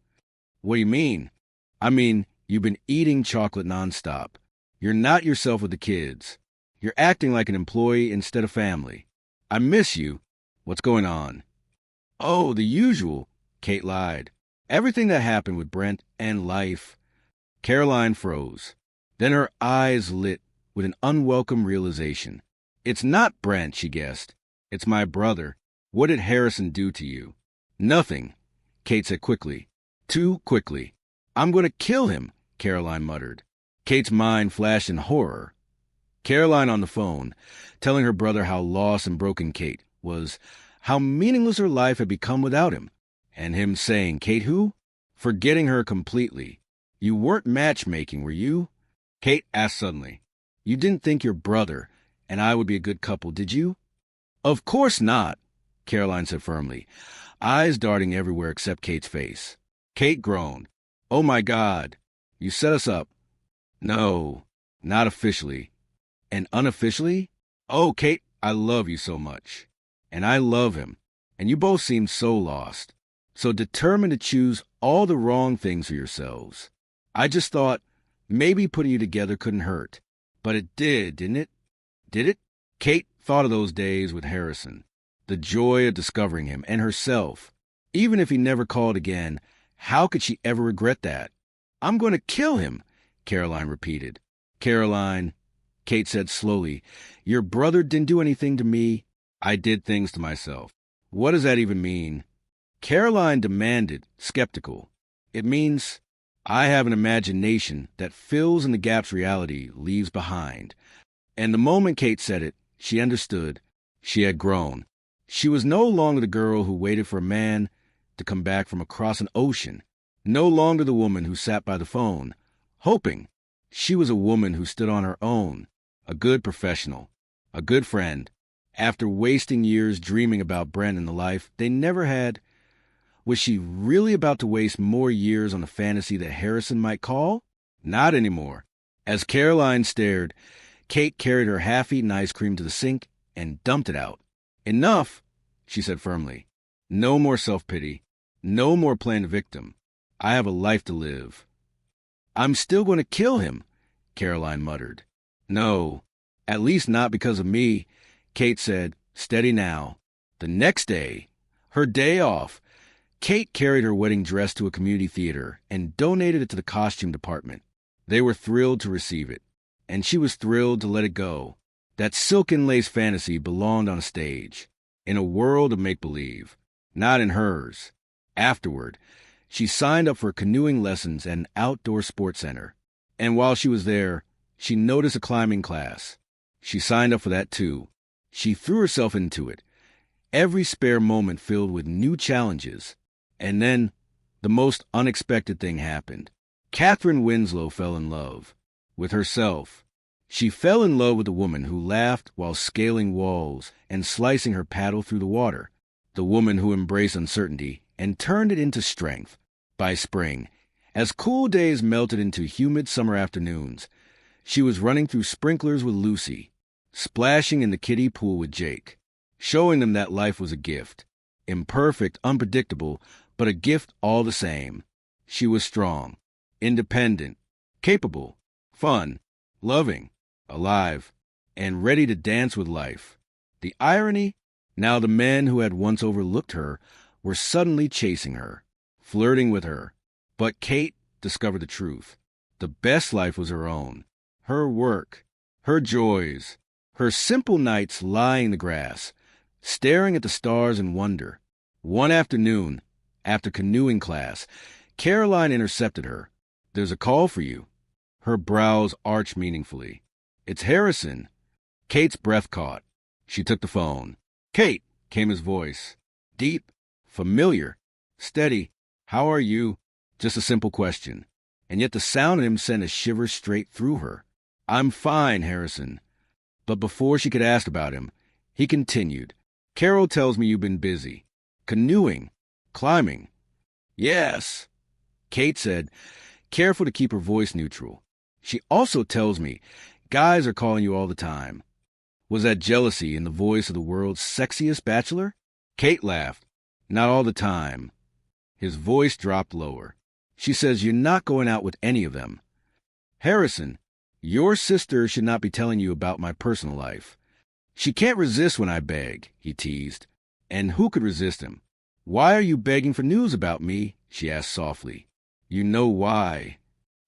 "What do you mean?" "I mean, you've been eating chocolate nonstop. You're not yourself with the kids. You're acting like an employee instead of family. I miss you. What's going on?" "Oh, the usual," Kate lied. "Everything that happened with Brent and life." Caroline froze. Then her eyes lit with an unwelcome realization. "It's not Brent," she guessed. "It's my brother. What did Harrison do to you?" "Nothing," Kate said quickly. Too quickly. "I'm going to kill him," Caroline muttered. Kate's mind flashed in horror. Caroline on the phone, telling her brother how lost and broken Kate was, how meaningless her life had become without him. And him saying, "Kate who?" Forgetting her completely. "You weren't matchmaking, were you?" Kate asked suddenly. "You didn't think your brother and I would be a good couple, did you?" "Of course not," Caroline said firmly, eyes darting everywhere except Kate's face. Kate groaned. "Oh my God, you set us up." "No, not officially." "And unofficially?" "Oh, Kate, I love you so much. And I love him. And you both seem so lost. So determined to choose all the wrong things for yourselves. I just thought maybe putting you together couldn't hurt. But it did, didn't it? Did it?" Kate thought of those days with Harrison. The joy of discovering him and herself. Even if he never called again, how could she ever regret that? "I'm going to kill him," Caroline repeated. "Caroline," Kate said slowly, "your brother didn't do anything to me. I did things to myself." "What does that even mean?" Caroline demanded, skeptical. "It means I have an imagination that fills in the gaps reality leaves behind. And the moment Kate said it, she understood. She had grown. She was no longer the girl who waited for a man to come back from across an ocean. No longer the woman who sat by the phone, hoping. She was a woman who stood on her own, a good professional, a good friend. After wasting years dreaming about Brent and the life they never had, was she really about to waste more years on a fantasy that Harrison might call? Not anymore. As Caroline stared, Kate carried her half-eaten ice cream to the sink and dumped it out. Enough, she said firmly. No more self-pity. No more playing the victim. I have a life to live. I'm still going to kill him, Caroline muttered. No, at least not because of me, Kate said, steady now. The next day, her day off, Kate carried her wedding dress to a community theater and donated it to the costume department. They were thrilled to receive it, and she was thrilled to let it go. That silken lace fantasy belonged on a stage, in a world of make-believe, not in hers. Afterward, she signed up for canoeing lessons at an outdoor sports center, and while she was there, she noticed a climbing class. She signed up for that too. She threw herself into it, every spare moment filled with new challenges. And then, the most unexpected thing happened. Katherine Winslow fell in love with herself. She fell in love with a woman who laughed while scaling walls and slicing her paddle through the water. The woman who embraced uncertainty and turned it into strength. By spring, as cool days melted into humid summer afternoons, she was running through sprinklers with Lucy, splashing in the kiddie pool with Jake, showing them that life was a gift. Imperfect, unpredictable, but a gift all the same. She was strong, independent, capable, fun, loving, alive, and ready to dance with life. The irony? Now the men who had once overlooked her were suddenly chasing her, flirting with her. But Kate discovered the truth. The best life was her own. Her work, her joys, her simple nights lying in the grass, staring at the stars in wonder. One afternoon, after canoeing class, Caroline intercepted her. There's a call for you. Her brows arched meaningfully. It's Harrison. Kate's breath caught. She took the phone. Kate, came his voice. Deep, familiar, steady. How are you? Just a simple question. And yet the sound of him sent a shiver straight through her. I'm fine, Harrison. But before she could ask about him, he continued. Carol tells me you've been busy. Canoeing. Climbing. Yes, Kate said, careful to keep her voice neutral. She also tells me guys are calling you all the time. Was that jealousy in the voice of the world's sexiest bachelor? Kate laughed. Not all the time. His voice dropped lower. She says you're not going out with any of them. Harrison, your sister should not be telling you about my personal life. She can't resist when I beg, he teased. And who could resist him? Why are you begging for news about me? She asked softly. You know why.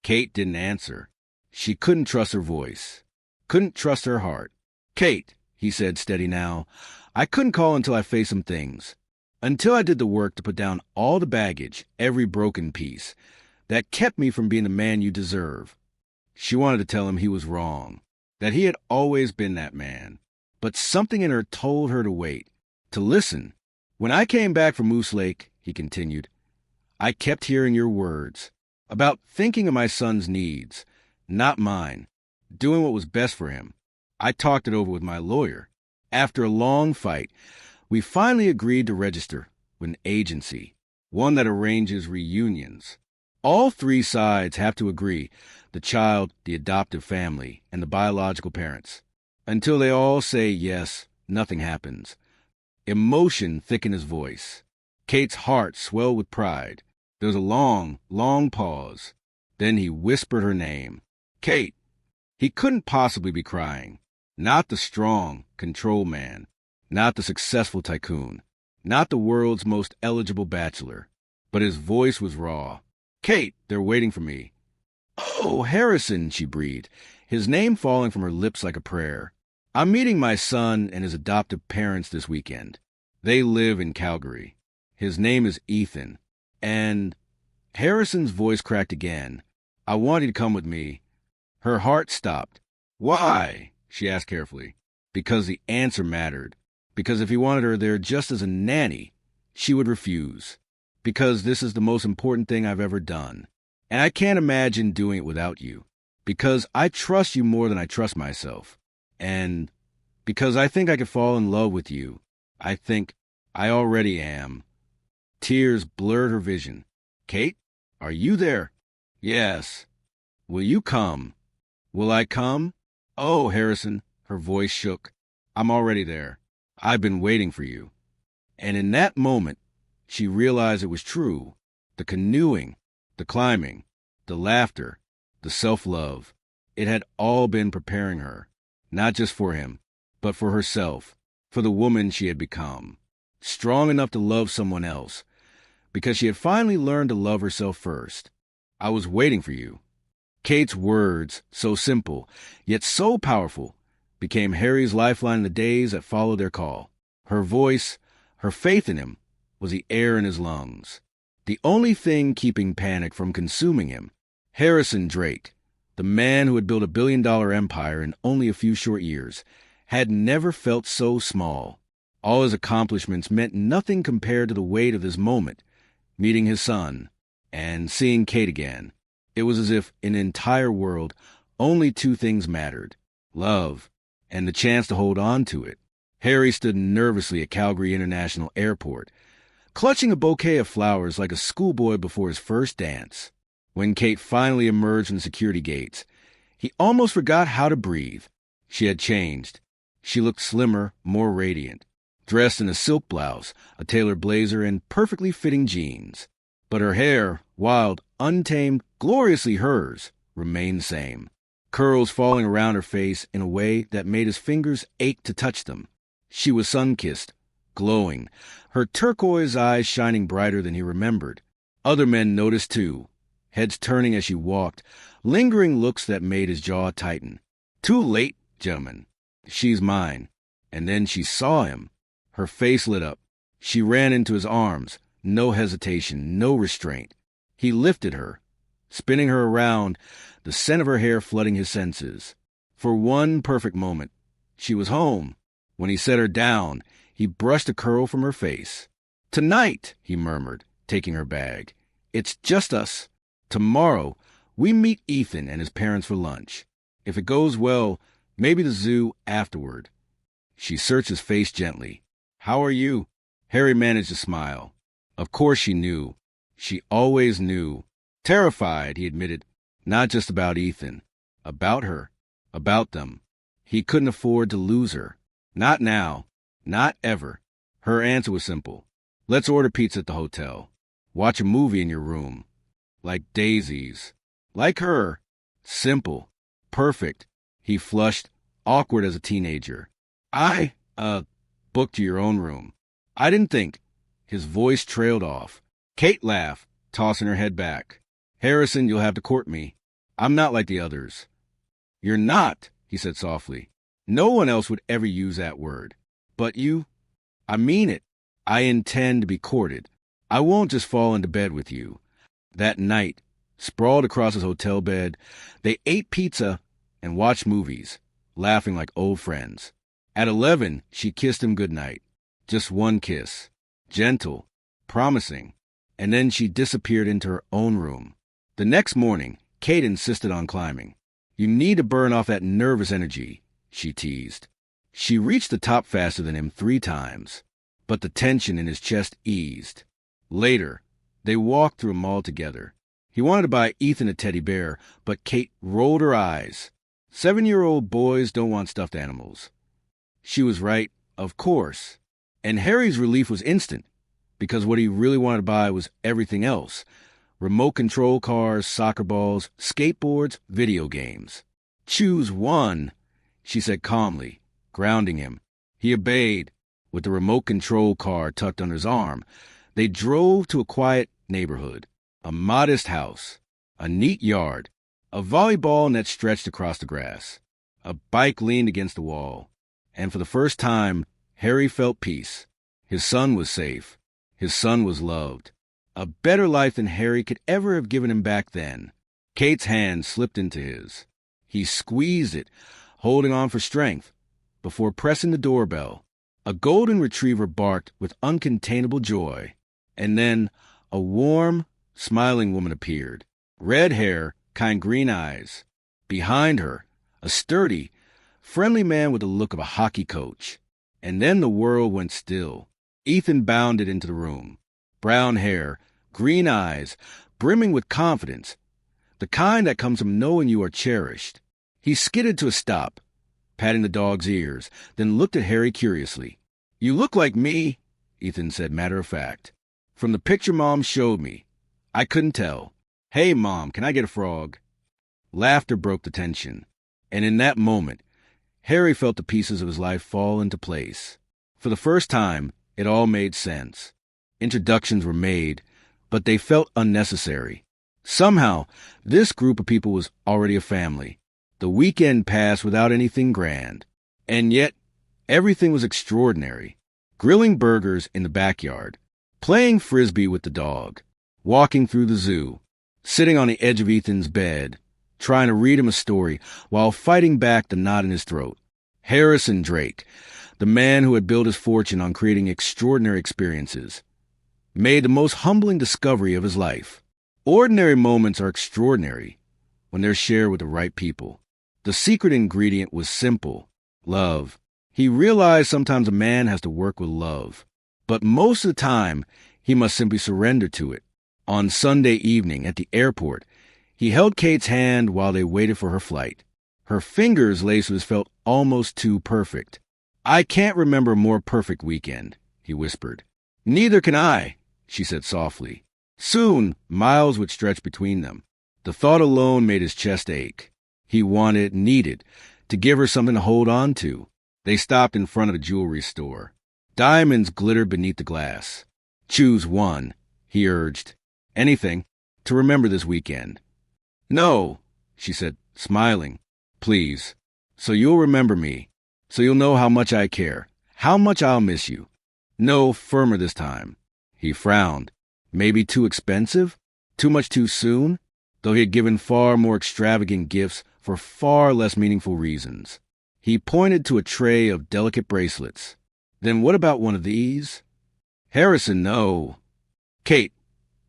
Kate didn't answer. She couldn't trust her voice. Couldn't trust her heart. Kate, he said, steady now, I couldn't call until I faced some things. Until I did the work to put down all the baggage, every broken piece, that kept me from being the man you deserve. She wanted to tell him he was wrong, that he had always been that man. But something in her told her to wait, to listen. When I came back from Moose Lake, he continued, I kept hearing your words about thinking of my son's needs, not mine, doing what was best for him. I talked it over with my lawyer. After a long fight, we finally agreed to register with an agency, one that arranges reunions. All three sides have to agree, the child, the adoptive family, and the biological parents. Until they all say yes, nothing happens. Emotion thickened his voice. Kate's heart swelled with pride. There was a long, long pause. Then he whispered her name. Kate. He couldn't possibly be crying. Not the strong, control man. Not the successful tycoon. Not the world's most eligible bachelor. But his voice was raw. Kate, they're waiting for me. Oh, Harrison, she breathed, his name falling from her lips like a prayer. I'm meeting my son and his adoptive parents this weekend. They live in Calgary. His name is Ethan. And Harrison's voice cracked again. I want you to come with me. Her heart stopped. Why? she asked carefully. Because the answer mattered. Because if he wanted her there just as a nanny, she would refuse. Because this is the most important thing I've ever done. And I can't imagine doing it without you. Because I trust you more than I trust myself. And because I think I could fall in love with you. I think I already am. Tears blurred her vision. Kate, are you there? Yes. Will you come? Will I come? Oh, Harrison, her voice shook. I'm already there. I've been waiting for you. And in that moment, she realized it was true. The canoeing, the climbing, the laughter, the self-love. It had all been preparing her, not just for him, but for herself, for the woman she had become. Strong enough to love someone else, because she had finally learned to love herself first. I was waiting for you. Kate's words, so simple, yet so powerful, became Harry's lifeline in the days that followed their call. Her voice, her faith in him, was the air in his lungs. The only thing keeping panic from consuming him. Harrison Drake, the man who had built a billion-dollar empire in only a few short years, had never felt so small. All his accomplishments meant nothing compared to the weight of this moment, meeting his son, and seeing Kate again. It was as if in an entire world only two things mattered: love and the chance to hold on to it. Harry stood nervously at Calgary International Airport, clutching a bouquet of flowers like a schoolboy before his first dance. When Kate finally emerged from the security gates, he almost forgot how to breathe. She had changed. She looked slimmer, more radiant, dressed in a silk blouse, a tailored blazer, and perfectly fitting jeans. But her hair, wild, untamed, gloriously hers, remained the same. Curls falling around her face in a way that made his fingers ache to touch them. She was sun-kissed, glowing, her turquoise eyes shining brighter than he remembered. Other men noticed too, heads turning as she walked, lingering looks that made his jaw tighten. Too late, gentlemen. She's mine. And then she saw him. Her face lit up. She ran into his arms, no hesitation, no restraint. He lifted her, spinning her around, the scent of her hair flooding his senses. For one perfect moment, she was home. When he set her down, he brushed a curl from her face. "Tonight," he murmured, taking her bag. "It's just us. Tomorrow, we meet Ethan and his parents for lunch. If it goes well, maybe the zoo afterward." She searched his face gently. "How are you?" Harry managed to smile. Of course she knew. She always knew. Terrified, he admitted. Not just about Ethan. About her. About them. He couldn't afford to lose her. Not now. Not ever. Her answer was simple. "Let's order pizza at the hotel. Watch a movie in your room. Like daisies." Like her. Simple. Perfect. He flushed, awkward as a teenager. Book to your own room." "I didn't think." His voice trailed off. Kate laughed, tossing her head back. "Harrison, you'll have to court me. I'm not like the others." "You're not," he said softly. "No one else would ever use that word. But you, I mean it. I intend to be courted. I won't just fall into bed with you." That night, sprawled across his hotel bed, they ate pizza and watched movies, laughing like old friends. At 11, she kissed him goodnight. Just one kiss. Gentle, promising. And then she disappeared into her own room. The next morning, Kate insisted on climbing. "You need to burn off that nervous energy," she teased. She reached the top faster than him 3 times, but the tension in his chest eased. Later, they walked through a mall together. He wanted to buy Ethan a teddy bear, but Kate rolled her eyes. 7-year-old boys don't want stuffed animals. She was right, of course. And Harry's relief was instant, because what he really wanted to buy was everything else. Remote control cars, soccer balls, skateboards, video games. "Choose one," she said calmly, grounding him. He obeyed, with the remote control car tucked under his arm. They drove to a quiet neighborhood, a modest house, a neat yard, a volleyball net stretched across the grass. A bike leaned against the wall. And for the first time, Harry felt peace. His son was safe. His son was loved. A better life than Harry could ever have given him back then. Kate's hand slipped into his. He squeezed it, holding on for strength, before pressing the doorbell. A golden retriever barked with uncontainable joy. And then a warm, smiling woman appeared. Red hair, kind green eyes. Behind her, a sturdy, friendly man with the look of a hockey coach. And then the world went still. Ethan bounded into the room. Brown hair, green eyes, brimming with confidence. The kind that comes from knowing you are cherished. He skidded to a stop, patting the dog's ears, then looked at Harry curiously. "You look like me," Ethan said matter of fact. "From the picture Mom showed me. I couldn't tell. Hey, Mom, can I get a frog?" Laughter broke the tension, and in that moment, Harry felt the pieces of his life fall into place. For the first time, it all made sense. Introductions were made, but they felt unnecessary. Somehow, this group of people was already a family. The weekend passed without anything grand. And yet, everything was extraordinary. Grilling burgers in the backyard, playing frisbee with the dog, walking through the zoo, sitting on the edge of Ethan's bed, trying to read him a story while fighting back the knot in his throat. Harrison Drake, the man who had built his fortune on creating extraordinary experiences, made the most humbling discovery of his life. Ordinary moments are extraordinary when they're shared with the right people. The secret ingredient was simple: love. He realized sometimes a man has to work with love, but most of the time he must simply surrender to it. On Sunday evening at the airport, he held Kate's hand while they waited for her flight. Her fingers laced with felt almost too perfect. "I can't remember a more perfect weekend," he whispered. "Neither can I," she said softly. Soon, miles would stretch between them. The thought alone made his chest ache. He needed, to give her something to hold on to. They stopped in front of a jewelry store. Diamonds glittered beneath the glass. "Choose one," he urged. "Anything to remember this weekend." "No," she said, smiling. "Please. So you'll remember me. So you'll know how much I care. How much I'll miss you." "No," firmer this time. He frowned. Maybe too expensive? Too much too soon? Though he had given far more extravagant gifts for far less meaningful reasons. He pointed to a tray of delicate bracelets. "Then what about one of these?" "Harrison, no." "Kate,"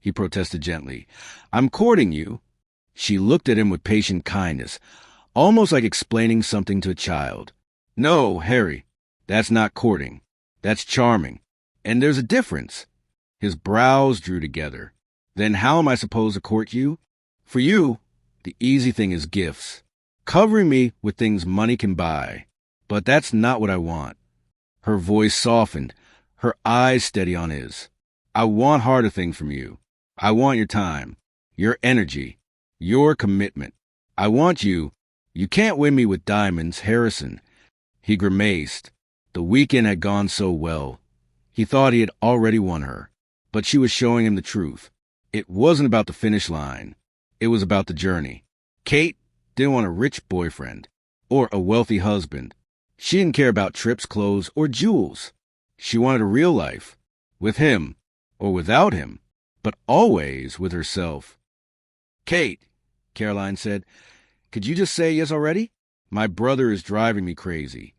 he protested gently, "I'm courting you." She looked at him with patient kindness, almost like explaining something to a child. "No, Harry, that's not courting. That's charming. And there's a difference." His brows drew together. "Then how am I supposed to court you? For you, the easy thing is gifts. Covering me with things money can buy. But that's not what I want." Her voice softened, her eyes steady on his. "I want harder things from you. I want your time, your energy, your commitment. I want you. You can't win me with diamonds, Harrison." He grimaced. The weekend had gone so well. He thought he had already won her. But she was showing him the truth. It wasn't about the finish line. It was about the journey. Kate didn't want a rich boyfriend or a wealthy husband. She didn't care about trips, clothes, or jewels. She wanted a real life, with him or without him, but always with herself. "Kate," Caroline said, "could you just say yes already? My brother is driving me crazy."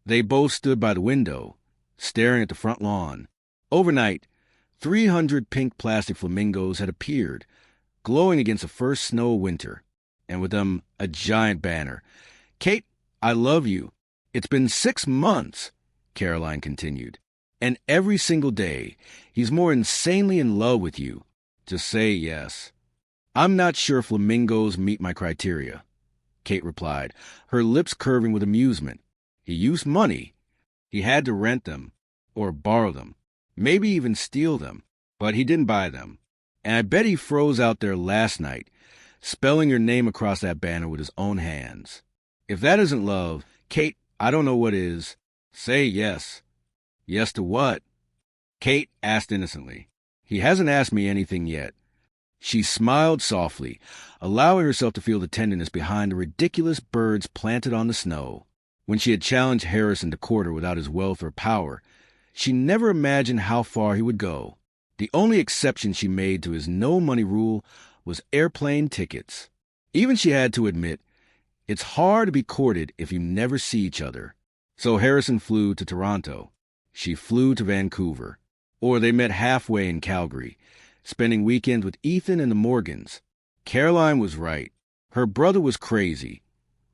They both stood by the window, staring at the front lawn. Overnight, 300 pink plastic flamingos had appeared, glowing against the first snow of winter, and with them a giant banner. "Kate, I love you. It's been 6 months," Caroline continued, "and every single day he's more insanely in love with you. Just say yes." "I'm not sure flamingos meet my criteria," Kate replied, her lips curving with amusement. "He used money. He had to rent them, or borrow them, maybe even steal them, but he didn't buy them. And I bet he froze out there last night, spelling your name across that banner with his own hands. If that isn't love, Kate, I don't know what is. Say yes." "Yes to what?" Kate asked innocently. "He hasn't asked me anything yet." She smiled softly, allowing herself to feel the tenderness behind the ridiculous birds planted on the snow. When she had challenged Harrison to court her without his wealth or power, she never imagined how far he would go. The only exception she made to his no-money rule was airplane tickets. Even she had to admit, It's hard to be courted if you never see each other. So Harrison flew to Toronto. She flew to Vancouver. Or they met halfway in Calgary, spending weekends with Ethan and the Morgans. Caroline was right. Her brother was crazy,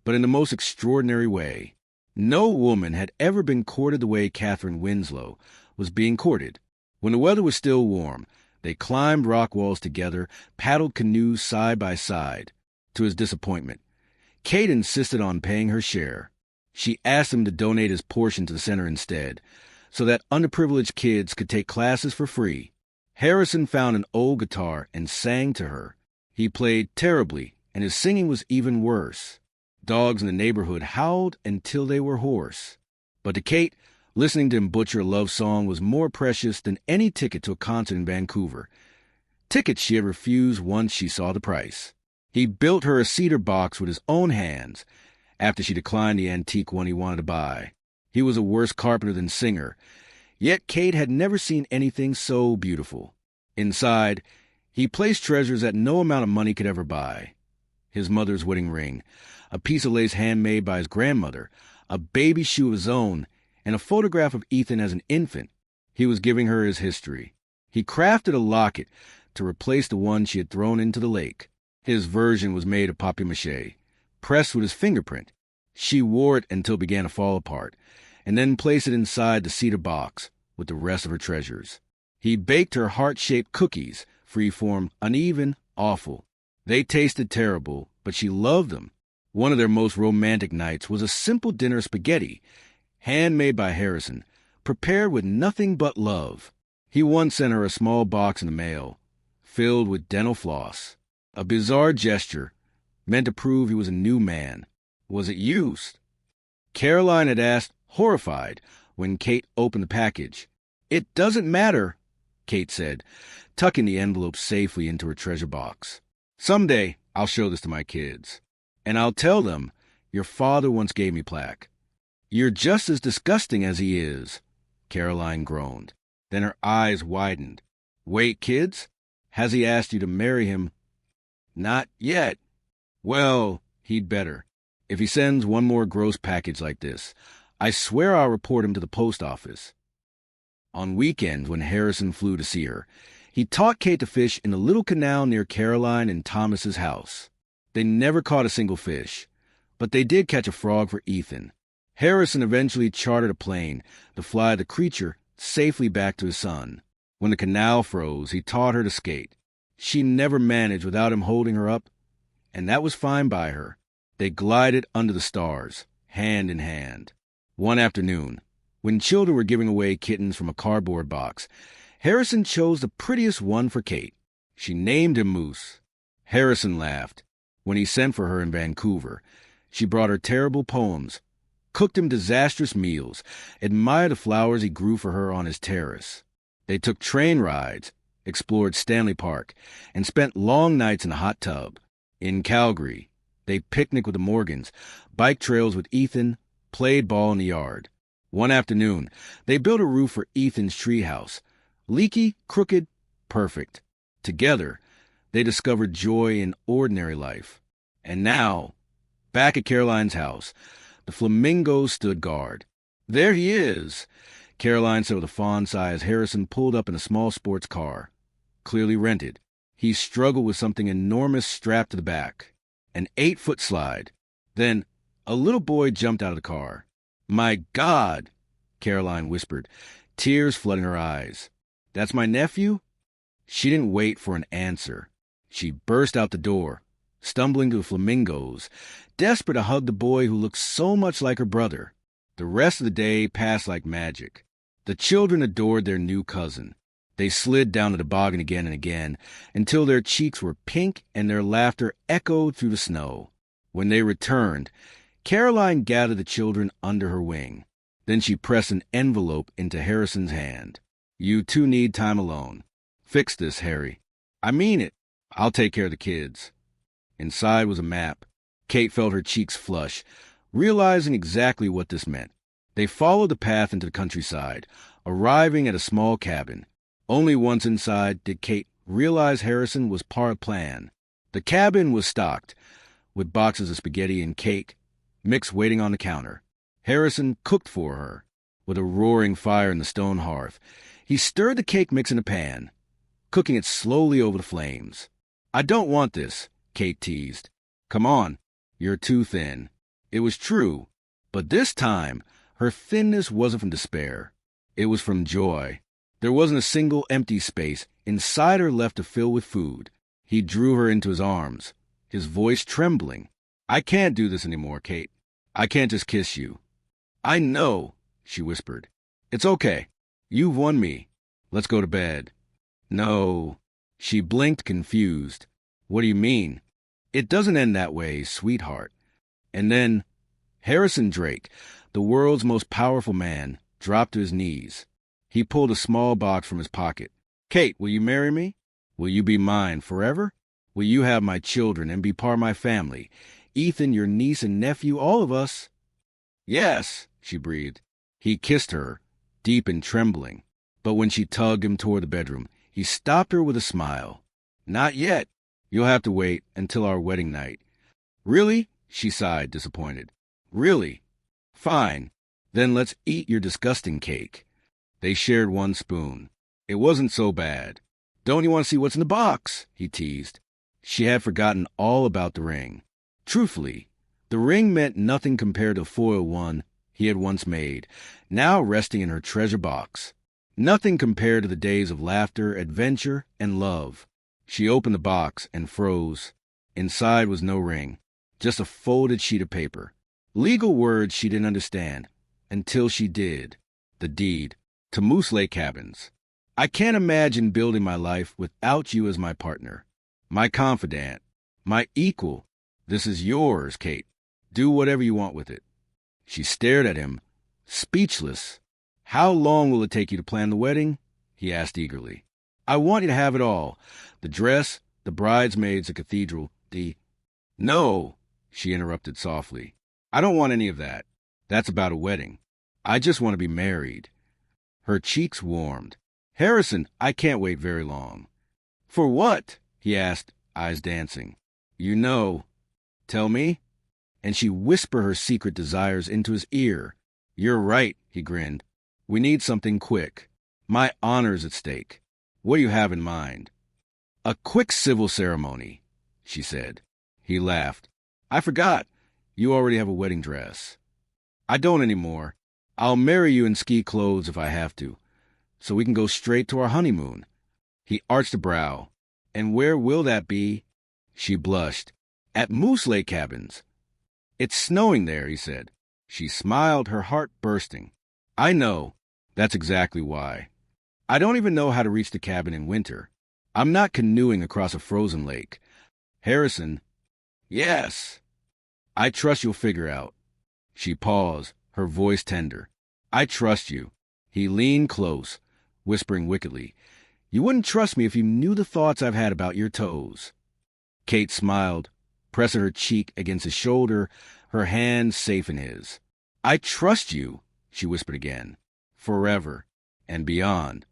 but in the most extraordinary way. No woman had ever been courted the way Katherine Winslow was being courted. When the weather was still warm, they climbed rock walls together, paddled canoes side by side. To his disappointment, Kate insisted on paying her share. She asked him to donate his portion to the center instead, so that underprivileged kids could take classes for free. Harrison found an old guitar and sang to her. He played terribly, and his singing was even worse. Dogs in the neighborhood howled until they were hoarse. But to Kate, listening to him butcher a love song was more precious than any ticket to a concert in Vancouver. Tickets she had refused once she saw the price. He built her a cedar box with his own hands after she declined the antique one he wanted to buy. He was a worse carpenter than singer, yet Kate had never seen anything so beautiful. Inside, he placed treasures that no amount of money could ever buy. His mother's wedding ring, a piece of lace handmade by his grandmother, a baby shoe of his own, and a photograph of Ethan as an infant. He was giving her his history. He crafted a locket to replace the one she had thrown into the lake. His version was made of papier-mâché, pressed with his fingerprint. She wore it until it began to fall apart, and then placed it inside the cedar box with the rest of her treasures. He baked her heart-shaped cookies, free-form, uneven, awful. They tasted terrible, but she loved them. One of their most romantic nights was a simple dinner of spaghetti, handmade by Harrison, prepared with nothing but love. He once sent her a small box in the mail, filled with dental floss. A bizarre gesture, meant to prove he was a new man. Was it used? Caroline had asked, horrified, when Kate opened the package. "It doesn't matter," Kate said, tucking the envelope safely into her treasure box. "Someday I'll show this to my kids. And I'll tell them, your father once gave me plaque." "You're just as disgusting as he is," Caroline groaned. Then her eyes widened. "Wait, kids? Has he asked you to marry him?" "Not yet." "Well, he'd better. If he sends one more gross package like this, I swear I'll report him to the post office." On weekends, when Harrison flew to see her, he taught Kate to fish in the little canal near Caroline and Thomas's house. They never caught a single fish, but they did catch a frog for Ethan. Harrison eventually chartered a plane to fly the creature safely back to his son. When the canal froze, he taught her to skate. She never managed without him holding her up, and that was fine by her. They glided under the stars, hand in hand. One afternoon, when children were giving away kittens from a cardboard box, Harrison chose the prettiest one for Kate. She named him Moose. Harrison laughed. When he sent for her in Vancouver, she brought her terrible poems, cooked him disastrous meals, admired the flowers he grew for her on his terrace. They took train rides, explored Stanley Park, and spent long nights in a hot tub. In Calgary, they picnicked with the Morgans, biked trails with Ethan, played ball in the yard. One afternoon, they built a roof for Ethan's treehouse. Leaky, crooked, perfect. Together, they discovered joy in ordinary life. And now, back at Caroline's house, the flamingos stood guard. "There he is," Caroline said with a fond sigh as Harrison pulled up in a small sports car, clearly rented. He struggled with something enormous strapped to the back. An 8-foot slide. Then a little boy jumped out of the car. "My God," Caroline whispered, tears flooding her eyes. "That's my nephew?" She didn't wait for an answer. She burst out the door, stumbling to the flamingos, desperate to hug the boy who looked so much like her brother. The rest of the day passed like magic. The children adored their new cousin. They slid down the toboggan again and again until their cheeks were pink and their laughter echoed through the snow. When they returned, Caroline gathered the children under her wing. Then she pressed an envelope into Harrison's hand. "You two need time alone. Fix this, Harry. I mean it. I'll take care of the kids." Inside was a map. Kate felt her cheeks flush, realizing exactly what this meant. They followed the path into the countryside, arriving at a small cabin. Only once inside did Kate realize Harrison was part of the plan. The cabin was stocked, with boxes of spaghetti and cake, mix waiting on the counter. Harrison cooked for her, with a roaring fire in the stone hearth. He stirred the cake mix in a pan, cooking it slowly over the flames. "I don't want this," Kate teased. "Come on, you're too thin." It was true, but this time, her thinness wasn't from despair. It was from joy. There wasn't a single empty space inside her left to fill with food. He drew her into his arms, his voice trembling. "I can't do this anymore, Kate. I can't just kiss you." "I know," she whispered. "It's okay. You've won me. Let's go to bed." "No." She blinked, confused. "What do you mean?" "It doesn't end that way, sweetheart." And then Harrison Drake, the world's most powerful man, dropped to his knees. He pulled a small box from his pocket. "Kate, will you marry me? Will you be mine forever? Will you have my children and be part of my family? Ethan, your niece and nephew, all of us?" "Yes," she breathed. He kissed her, deep and trembling. But when she tugged him toward the bedroom, he stopped her with a smile. "Not yet. You'll have to wait until our wedding night." "Really?" She sighed, disappointed. "Really? Fine. Then let's eat your disgusting cake." They shared one spoon. It wasn't so bad. "Don't you want to see what's in the box?" he teased. She had forgotten all about the ring. Truthfully, the ring meant nothing compared to the foil one he had once made, now resting in her treasure box. Nothing compared to the days of laughter, adventure, and love. She opened the box and froze. Inside was no ring, just a folded sheet of paper. Legal words she didn't understand, until she did. The deed. To Moose Lake Cabins. "I can't imagine building my life without you as my partner, my confidant, my equal. This is yours, Kate. Do whatever you want with it." She stared at him, speechless. "How long will it take you to plan the wedding?" he asked eagerly. "I want you to have it all. The dress, the bridesmaids, the cathedral, the—" "No," she interrupted softly. "I don't want any of that. That's about a wedding. I just want to be married." Her cheeks warmed. "Harrison, I can't wait very long." "For what?" he asked, eyes dancing. "You know." "Tell me?" And she whispered her secret desires into his ear. "You're right," he grinned. "We need something quick. My honor's at stake. What do you have in mind?" "A quick civil ceremony," she said. He laughed. "I forgot. You already have a wedding dress." "I don't anymore. I'll marry you in ski clothes if I have to, so we can go straight to our honeymoon." He arched a brow. "And where will that be?" She blushed. "At Moose Lake Cabins." "It's snowing there," he said. She smiled, her heart bursting. "I know. That's exactly why. I don't even know how to reach the cabin in winter. I'm not canoeing across a frozen lake." "Harrison." "Yes." "I trust you'll figure out." She paused, her voice tender. "I trust you." He leaned close, whispering wickedly, "You wouldn't trust me if you knew the thoughts I've had about your toes." Kate smiled, pressing her cheek against his shoulder, her hand safe in his. "I trust you," she whispered again. "Forever and beyond."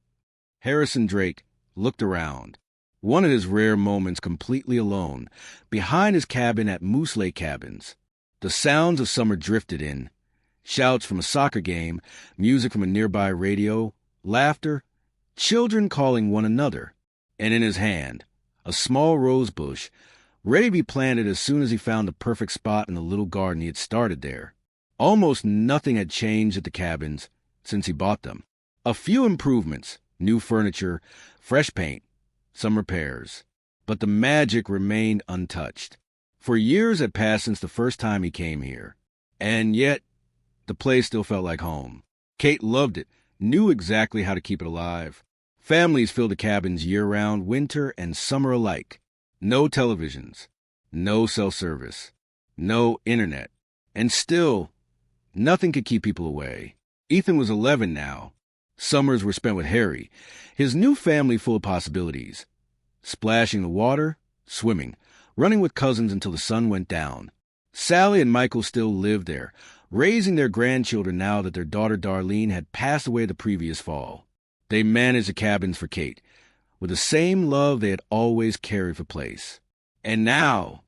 Harrison Drake looked around. One of his rare moments completely alone, behind his cabin at Moose Lake Cabins. The sounds of summer drifted in. Shouts from a soccer game, music from a nearby radio, laughter, children calling one another. And in his hand, a small rose bush, ready to be planted as soon as he found the perfect spot in the little garden he had started there. Almost nothing had changed at the cabins since he bought them. A few improvements, new furniture, fresh paint, some repairs. But the magic remained untouched. For years had passed since the first time he came here. And yet, the place still felt like home. Kate loved it, knew exactly how to keep it alive. Families filled the cabins year-round, winter and summer alike. No televisions, no self-service, no internet. And still, nothing could keep people away. Ethan was 11 now. Summers were spent with Harry, his new family full of possibilities. Splashing the water, swimming, running with cousins until the sun went down. Sally and Michael still lived there, raising their grandchildren now that their daughter Darlene had passed away the previous fall. They managed the cabins for Kate, with the same love they had always carried for place. And now,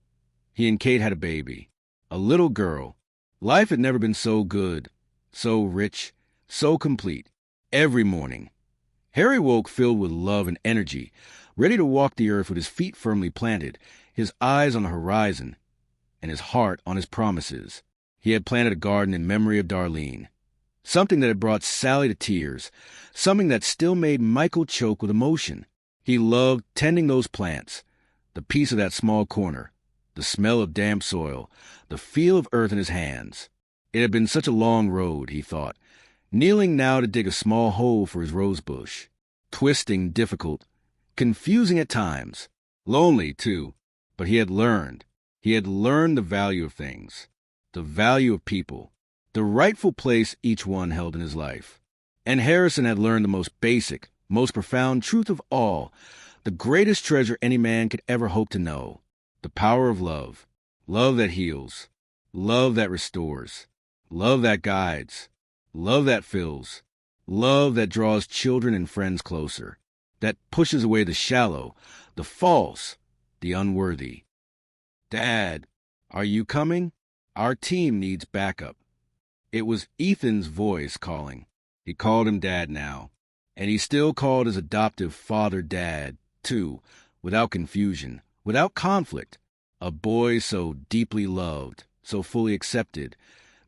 He and Kate had a baby, a little girl. Life had never been so good, so rich, so complete. Every morning, Harry woke filled with love and energy, ready to walk the earth with his feet firmly planted, his eyes on the horizon, and his heart on his promises. He had planted a garden in memory of Darlene, something that had brought Sally to tears, something that still made Michael choke with emotion. He loved tending those plants, the peace of that small corner, the smell of damp soil, the feel of earth in his hands. It had been such a long road, he thought, kneeling now to dig a small hole for his rose bush. Twisting, difficult, confusing at times, lonely, too. But he had learned. He had learned the value of things, the value of people, the rightful place each one held in his life. And Harrison had learned the most basic, most profound truth of all, the greatest treasure any man could ever hope to know, the power of love, love that heals, love that restores, love that guides, love that fills, love that draws children and friends closer, that pushes away the shallow, the false, the unworthy. Dad, are you coming? Our team needs backup. It was Ethan's voice calling. He called him Dad now, and he still called his adoptive father Dad, too, without confusion, without conflict. A boy so deeply loved, so fully accepted,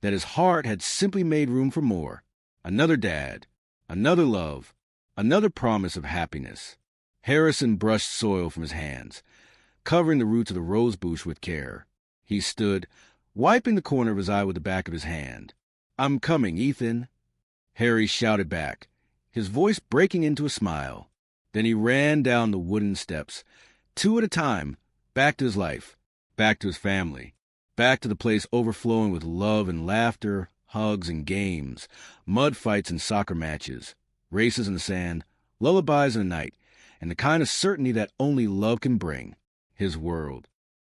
that his heart had simply made room for more. Another dad, another love, another promise of happiness. Harrison brushed soil from his hands, covering the roots of the rose bush with care. He stood, wiping the corner of his eye with the back of his hand. "I'm coming, Ethan," Harry shouted back, his voice breaking into a smile. Then he ran down the wooden steps, 2 at a time, back to his life, back to his family, back to the place overflowing with love and laughter, hugs and games, mud fights and soccer matches, races in the sand, lullabies in the night, and the kind of certainty that only love can bring. His world.